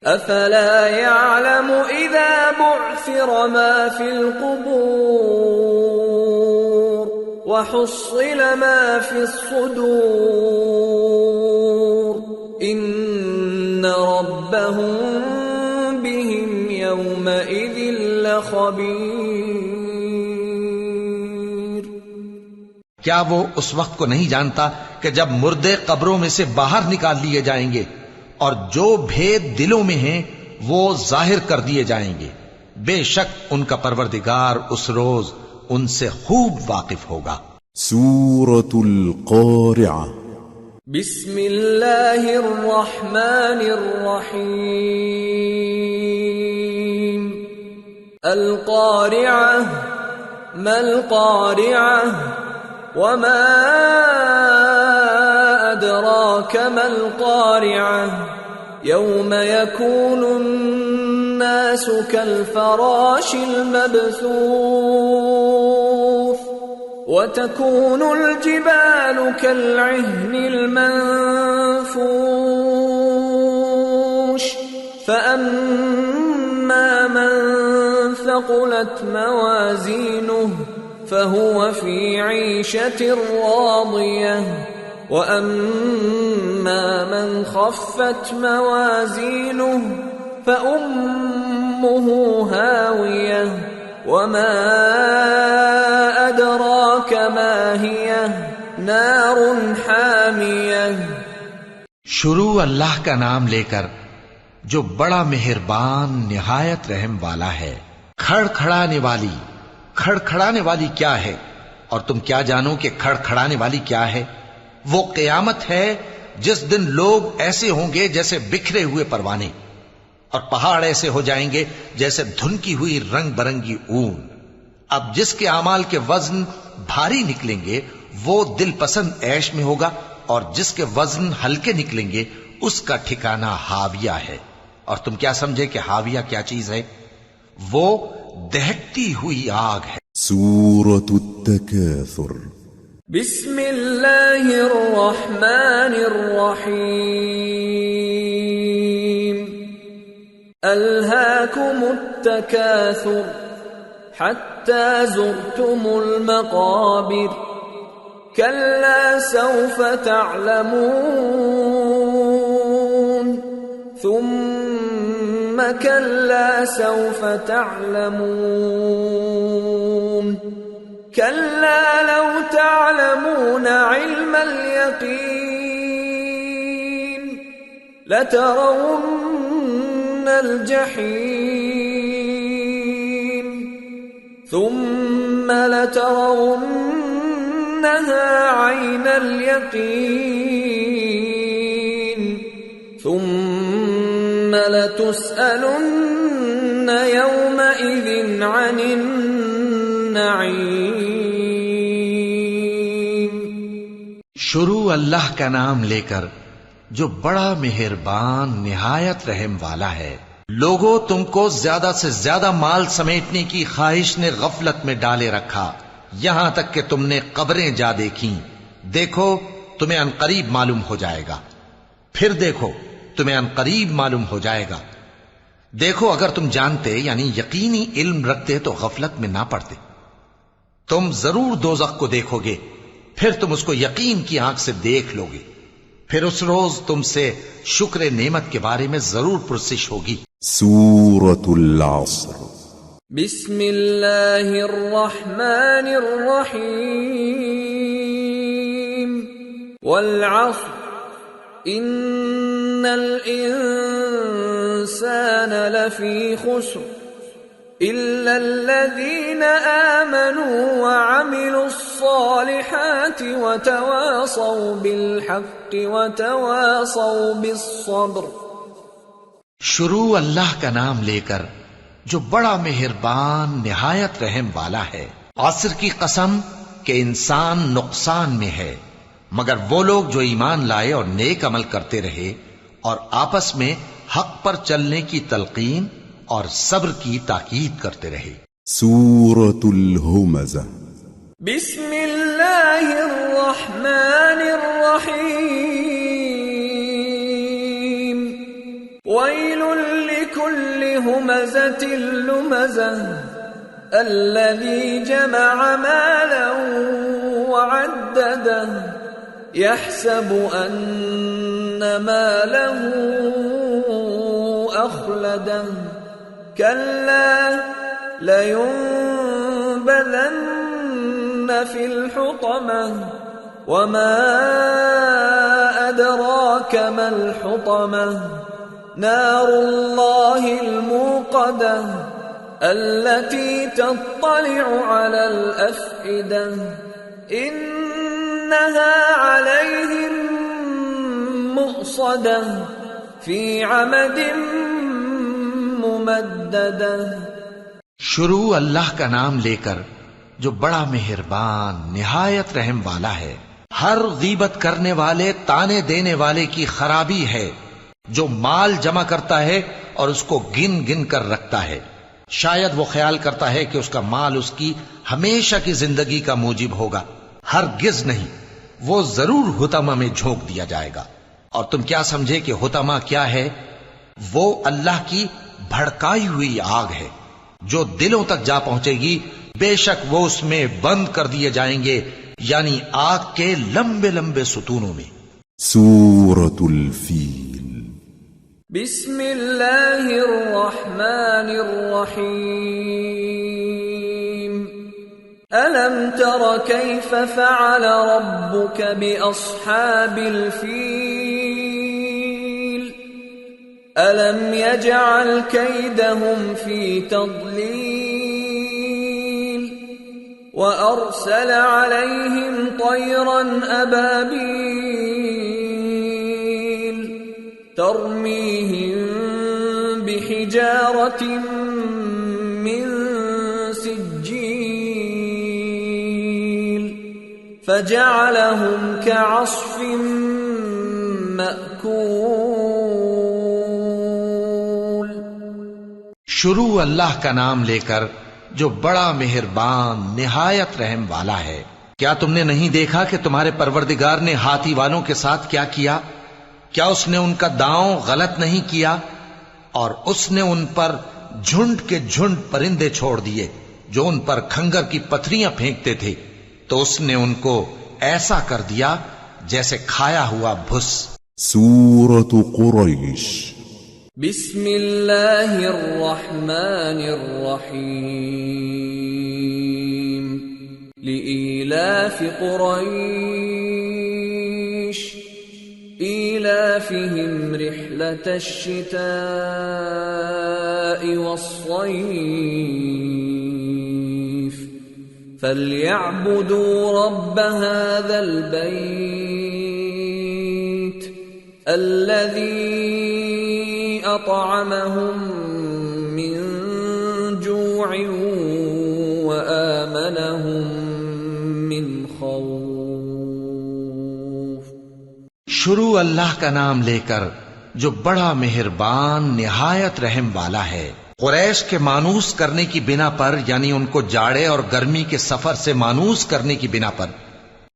افلا يعلم اذا بعثر ما في القبور وحصل ما في الصدور ان ربهم بهم يومئذ لخبير۔ کیا وہ اس وقت کو نہیں جانتا کہ جب مردے قبروں میں سے باہر نکال لیے جائیں گے اور جو بھید دلوں میں ہیں وہ ظاہر کر دیے جائیں گے، بے شک ان کا پروردگار اس روز ان سے خوب واقف ہوگا۔ سورة القارعة بسم اللہ الرحمن الرحیم القارعة ما القارعة وما أدراك ما القارعة يوم يكون الناس كالفراش المبثوث وتكون الجبال كالعهن المنفوش فأما من ثقلت موازينه فهو في عيشة راضية وأما من خفت موازينه فأمه هاوية وما أدراك ما هي نار حامية۔ شروع اللہ کا نام لے کر جو بڑا مہربان نہایت رحم والا ہے۔ کھڑکھڑانے والی کیا ہے، اور تم کیا جانو کہ کھڑکھڑانے والی کیا ہے؟ وہ قیامت ہے جس دن لوگ ایسے ہوں گے جیسے بکھرے ہوئے پروانے، اور پہاڑ ایسے ہو جائیں گے جیسے دھنکی ہوئی رنگ برنگی اون۔ اب جس کے اعمال کے وزن بھاری نکلیں گے وہ دل پسند عیش میں ہوگا، اور جس کے وزن ہلکے نکلیں گے اس کا ٹھکانہ ہاویہ ہے۔ اور تم کیا سمجھے کہ ہاویہ کیا چیز ہے؟ وہ دہکتی ہوئی آگ ہے۔ سورة التكاثر بسم اللہ الرحمن الرحیم الہاکم التکاثر حتی زرتم المقابر كلا سوف تعلمون ثم كلا سوف تعلمون كلا لو تعلمون علم اليقين لترون الجحيم ثم لترونها عين اليقين ثم لتسألن يومئذ عن النعيم. شروع اللہ کا نام لے کر جو بڑا مہربان نہایت رحم والا ہے. لوگوں، تم کو زیادہ سے زیادہ مال سمیٹنے کی خواہش نے غفلت میں ڈالے رکھا، یہاں تک کہ تم نے قبریں جا دیکھیں. دیکھو تمہیں عنقریب معلوم ہو جائے گا، پھر دیکھو تمہیں عنقریب معلوم ہو جائے گا. دیکھو اگر تم جانتے یعنی یقینی علم رکھتے تو غفلت میں نہ پڑتے. تم ضرور دوزخ کو دیکھو گے، پھر تم اس کو یقین کی آنکھ سے دیکھ لو گے. پھر اس روز تم سے شکر نعمت کے بارے میں ضرور پرسش ہوگی. سورة العصر. بسم اللہ الرحمن الرحیم. والعصر ان الانسان لفی خسر الا الذین آمنوا وعملوا الصالحات وتواصوا بالحق وتواصوا بالصبر. شروع اللہ کا نام لے کر جو بڑا مہربان نہایت رحم والا ہے. عصر کی قسم کہ انسان نقصان میں ہے مگر وہ لوگ جو ایمان لائے اور نیک عمل کرتے رہے اور آپس میں حق پر چلنے کی تلقین اور صبر کی تاکید کرتے رہے. سورة الهمزة. بسم اللہ الرحمن الرحیم. ویل لکل ہمزة لمزة الذی جمع مالا وعدده يحسب أن ماله أخلده كلا لينبذن في الحطمة وما أدراك ما الحطمة نار الله الموقدة التي تطلع على الأفئدة إنها عليهم مؤصدة في عمد ممددة. شروع اللہ کا نام لے کر جو بڑا مہربان نہایت رحم والا ہے. ہر غیبت کرنے والے تانے دینے والے کی خرابی ہے جو مال جمع کرتا ہے اور اس کو گن گن کر رکھتا ہے. شاید وہ خیال کرتا ہے کہ اس کا مال اس کی ہمیشہ کی زندگی کا موجب ہوگا. ہرگز نہیں، وہ ضرور حطمہ میں جھونک دیا جائے گا. اور تم کیا سمجھے کہ حطمہ کیا ہے؟ وہ اللہ کی بھڑکائی ہوئی آگ ہے جو دلوں تک جا پہنچے گی. بے شک وہ اس میں بند کر دیے جائیں گے، یعنی آگ کے لمبے لمبے ستونوں میں. سورة الفیل. بسم اللہ الرحمن الرحیم. ألم تر كيف فعل ربك بأصحاب الفيل ألم يجعل كيدهم في تضليل وأرسل عليهم طيرا أبابيل ترميهم بحجارة من سجيل فجعلهم كعصف مأكول. شروع اللہ کا نام لے کر جو بڑا مہربان نہایت رحم والا ہے. کیا تم نے نہیں دیکھا کہ تمہارے پروردگار نے ہاتھی والوں کے ساتھ کیا کیا؟ کیا اس نے ان کا داؤں غلط نہیں کیا؟ اور اس نے ان پر جھنڈ کے جھنڈ پرندے چھوڑ دیے جو ان پر کھنگر کی پتھریاں پھینکتے تھے، تو اس نے ان کو ایسا کر دیا جیسے کھایا ہوا بھس۔ سورة قريش بسم اللہ الرحمن الرحیم لإیلاف قریش إيلافهم رحلة الشتاء والصيف فليعبدوا رب هذا البيت الذي أطعمهم من جوع وآمنهم من خوف۔ شروع اللہ کا نام لے کر جو بڑا مہربان نہایت رحم والا ہے۔ قریش کے مانوس کرنے کی بنا پر، یعنی ان کو جاڑے اور گرمی کے سفر سے مانوس کرنے کی بنا پر،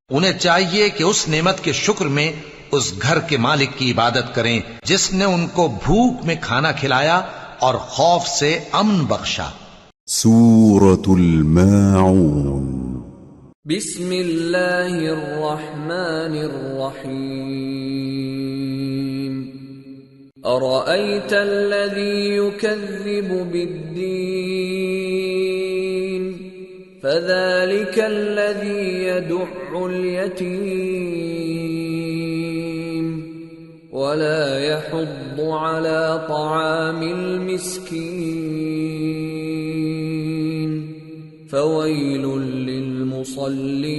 انہیں چاہیے کہ اس نعمت کے شکر میں اس گھر کے مالک کی عبادت کریں جس نے ان کو بھوک میں کھانا کھلایا اور خوف سے امن بخشا۔ سورة الماعون بسم اللہ الرحمن الرحیم ارأیت الذی یکذب بالدین فذلک الذی یدع الیتیم ولا يحض على طعام المسكين فويل للمصلين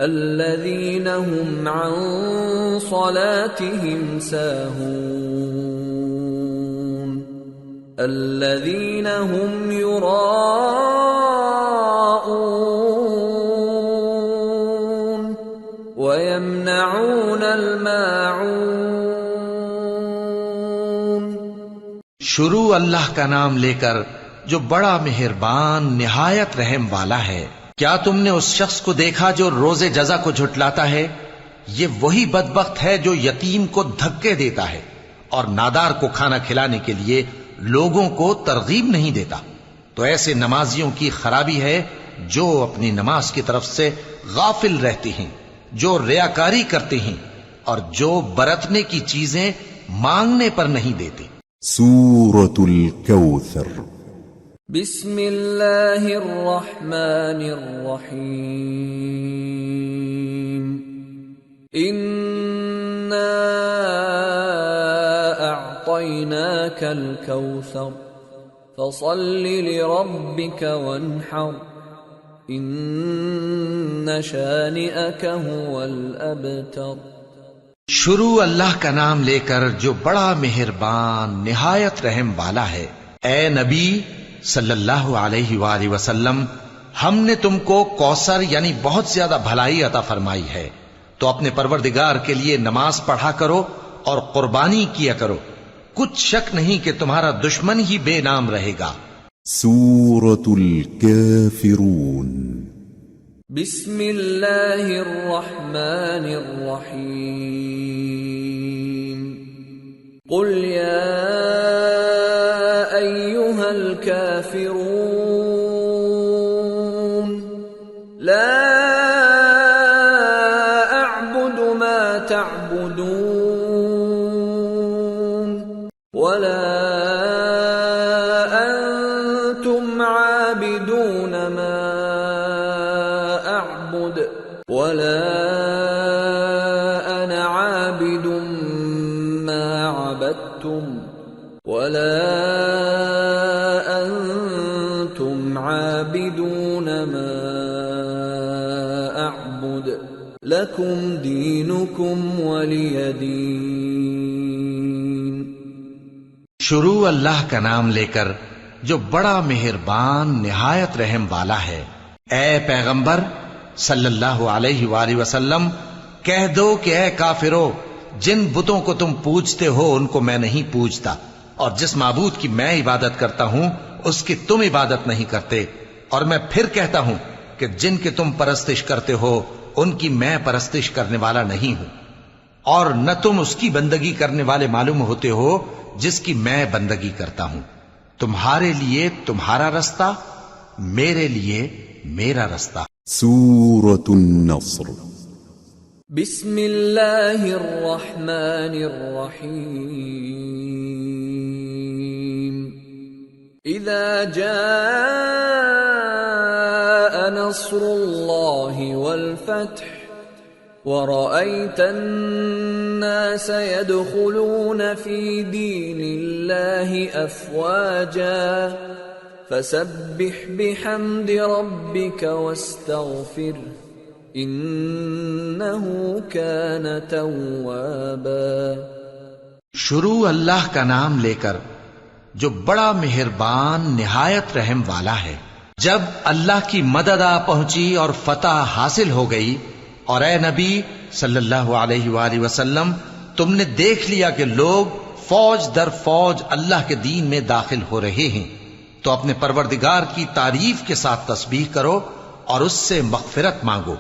الذين هم عن صلاتهم ساهون الذين هم يراءون ويمنعون الماعون۔ شروع اللہ کا نام لے کر جو بڑا مہربان نہایت رحم والا ہے۔ کیا تم نے اس شخص کو دیکھا جو روز جزا کو جھٹلاتا ہے؟ یہ وہی بدبخت ہے جو یتیم کو دھکے دیتا ہے اور نادار کو کھانا کھلانے کے لیے لوگوں کو ترغیب نہیں دیتا۔ تو ایسے نمازیوں کی خرابی ہے جو اپنی نماز کی طرف سے غافل رہتے ہیں، جو ریاکاری کرتے ہیں اور جو برتنے کی چیزیں مانگنے پر نہیں دیتے۔ سورة الكوثر بسم اللہ الرحمن الرحیم انا اعطیناک الکوثر فصل لربک وانحر ان شانئک هو الابتر۔ شروع اللہ کا نام لے کر جو بڑا مہربان نہایت رحم والا ہے۔ اے نبی صلی اللہ علیہ وآلہ وسلم، ہم نے تم کو کوثر یعنی بہت زیادہ بھلائی عطا فرمائی ہے، تو اپنے پروردگار کے لیے نماز پڑھا کرو اور قربانی کیا کرو، کچھ شک نہیں کہ تمہارا دشمن ہی بے نام رہے گا۔ سورة الكافرون بسم اللہ الرحمن الرحیم قل یا ایہا الکافرون لا اعبد ما تعبدون ولا انتم عابدون ما اعبد ولا انا عابد ما عبدتم ولا انتم عابدون ما اعبد لكم دينكم ولي دين۔ شروع اللہ کا نام لے کر جو بڑا مہربان نہایت رحم والا ہے۔ اے پیغمبر صلی اللہ علیہ وآلہ وسلم، کہہ دو کہ اے کافرو، جن بتوں کو تم پوجتے ہو ان کو میں نہیں پوجتا، اور جس معبود کی میں عبادت کرتا ہوں اس کی تم عبادت نہیں کرتے، اور میں پھر کہتا ہوں کہ جن کی تم پرستش کرتے ہو ان کی میں پرستش کرنے والا نہیں ہوں، اور نہ تم اس کی بندگی کرنے والے معلوم ہوتے ہو جس کی میں بندگی کرتا ہوں۔ تمہارے لیے تمہارا رستہ، میرے لیے میرا رستہ۔ سورة النصر بسم اللہ الرحمن الرحیم اذا جاء نصر اللہ والفتح ورأيت الناس يدخلون في دين الله أفواجا فسبح بحمد ربك واستغفره إنه كان توابا۔ شروع اللہ کا نام لے کر جو بڑا مہربان نہایت رحم والا ہے۔ جب اللہ کی مدد آ پہنچی اور فتح حاصل ہو گئی، اور اے نبی صلی اللہ علیہ وآلہ وسلم تم نے دیکھ لیا کہ لوگ فوج در فوج اللہ کے دین میں داخل ہو رہے ہیں، تو اپنے پروردگار کی تعریف کے ساتھ تسبیح کرو اور اس سے مغفرت مانگو،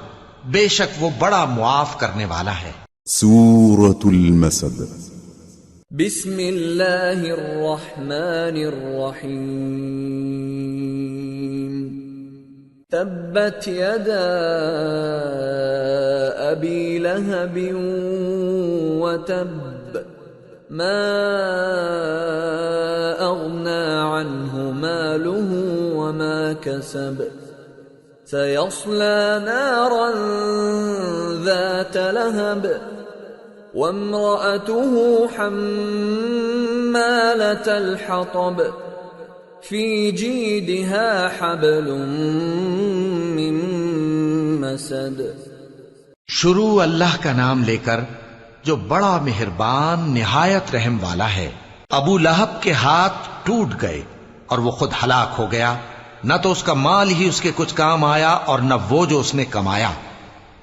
بے شک وہ بڑا معاف کرنے والا ہے۔ سورة المسد بسم اللہ الرحمن الرحیم تبت یدا ابی لہب وتب ما اغنى عنه ماله وما كسب سيصلى نارا ذات لهب وامرأته حمالة الحطب في جيدها حبل من مسد۔ شروع اللہ کا نام لے کر جو بڑا مہربان نہایت رحم والا ہے۔ ابو لہب کے ہاتھ ٹوٹ گئے اور وہ خود ہلاک ہو گیا، نہ تو اس کا مال ہی اس کے کچھ کام آیا اور نہ وہ جو اس نے کمایا۔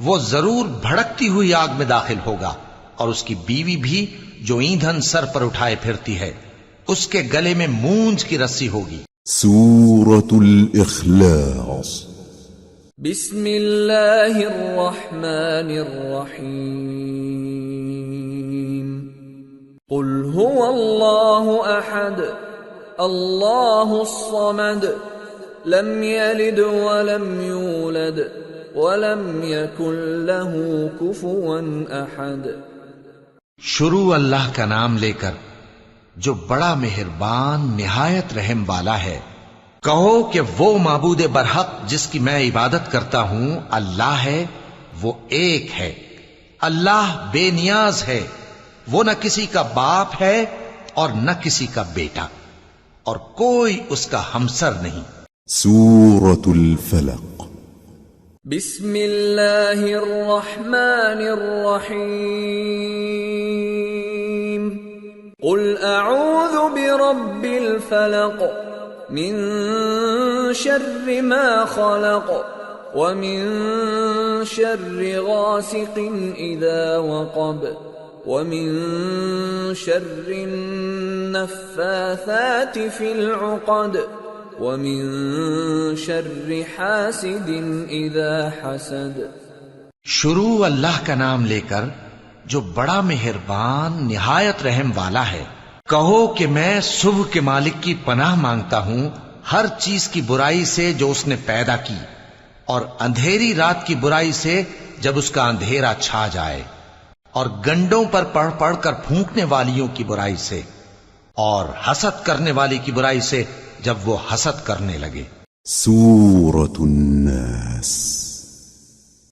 وہ ضرور بھڑکتی ہوئی آگ میں داخل ہوگا، اور اس کی بیوی بھی جو ایندھن سر پر اٹھائے پھرتی ہے، اس کے گلے میں مونج کی رسی ہوگی۔ سورة الإخلاص بسم اللہ الرحمن الرحیم قل هو اللہ احد اللہ الصمد لم یلد ولم یولد ولم یکن له کفوا احد۔ شروع اللہ کا نام لے کر جو بڑا مہربان نہایت رحم والا ہے۔ کہو کہ وہ معبود برحق جس کی میں عبادت کرتا ہوں اللہ ہے، وہ ایک ہے، اللہ بے نیاز ہے، وہ نہ کسی کا باپ ہے اور نہ کسی کا بیٹا، اور کوئی اس کا ہمسر نہیں۔ سورة الفلق بسم اللہ الرحمن الرحیم قل اعوذ برب الفلق من شر ما خلق ومن شر غاسق اذا وقب ومن شر النفاثات في العقد ومن شر حاسد اذا حسد۔ شروع اللہ کا نام لے کر جو بڑا مہربان نہایت رحم والا ہے۔ کہو کہ میں صبح کے مالک کی پناہ مانگتا ہوں ہر چیز کی برائی سے جو اس نے پیدا کی، اور اندھیری رات کی برائی سے جب اس کا اندھیرا چھا جائے، اور گنڈوں پر پڑھ پڑھ کر پھونکنے والیوں کی برائی سے، اور حسد کرنے والی کی برائی سے جب وہ حسد کرنے لگے۔ سورة الناس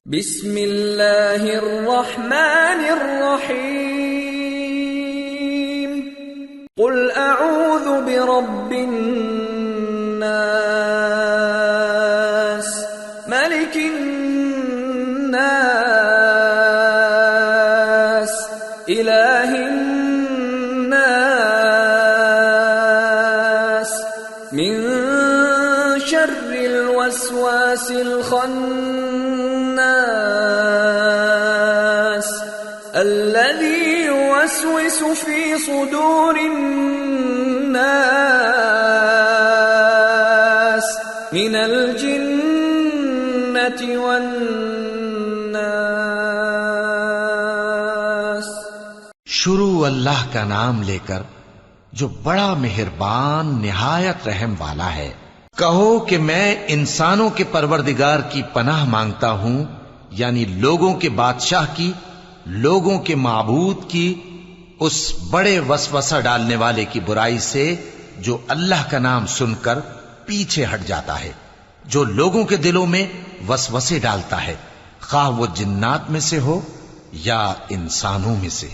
بسم اللہ الرحمن الرحیم قل اعوذ برب الناس ملک الناس الہ الناس من شر الوسواس الخناس الذي يوسوس في صدور الناس من الجنة والناس۔ شروع اللہ کا نام لے کر جو بڑا مہربان نہایت رحم والا ہے۔ کہو کہ میں انسانوں کے پروردگار کی پناہ مانگتا ہوں، یعنی لوگوں کے بادشاہ کی، لوگوں کے معبود کی، اس بڑے وسوسہ ڈالنے والے کی برائی سے جو اللہ کا نام سن کر پیچھے ہٹ جاتا ہے، جو لوگوں کے دلوں میں وسوسے ڈالتا ہے، خواہ وہ جنات میں سے ہو یا انسانوں میں سے۔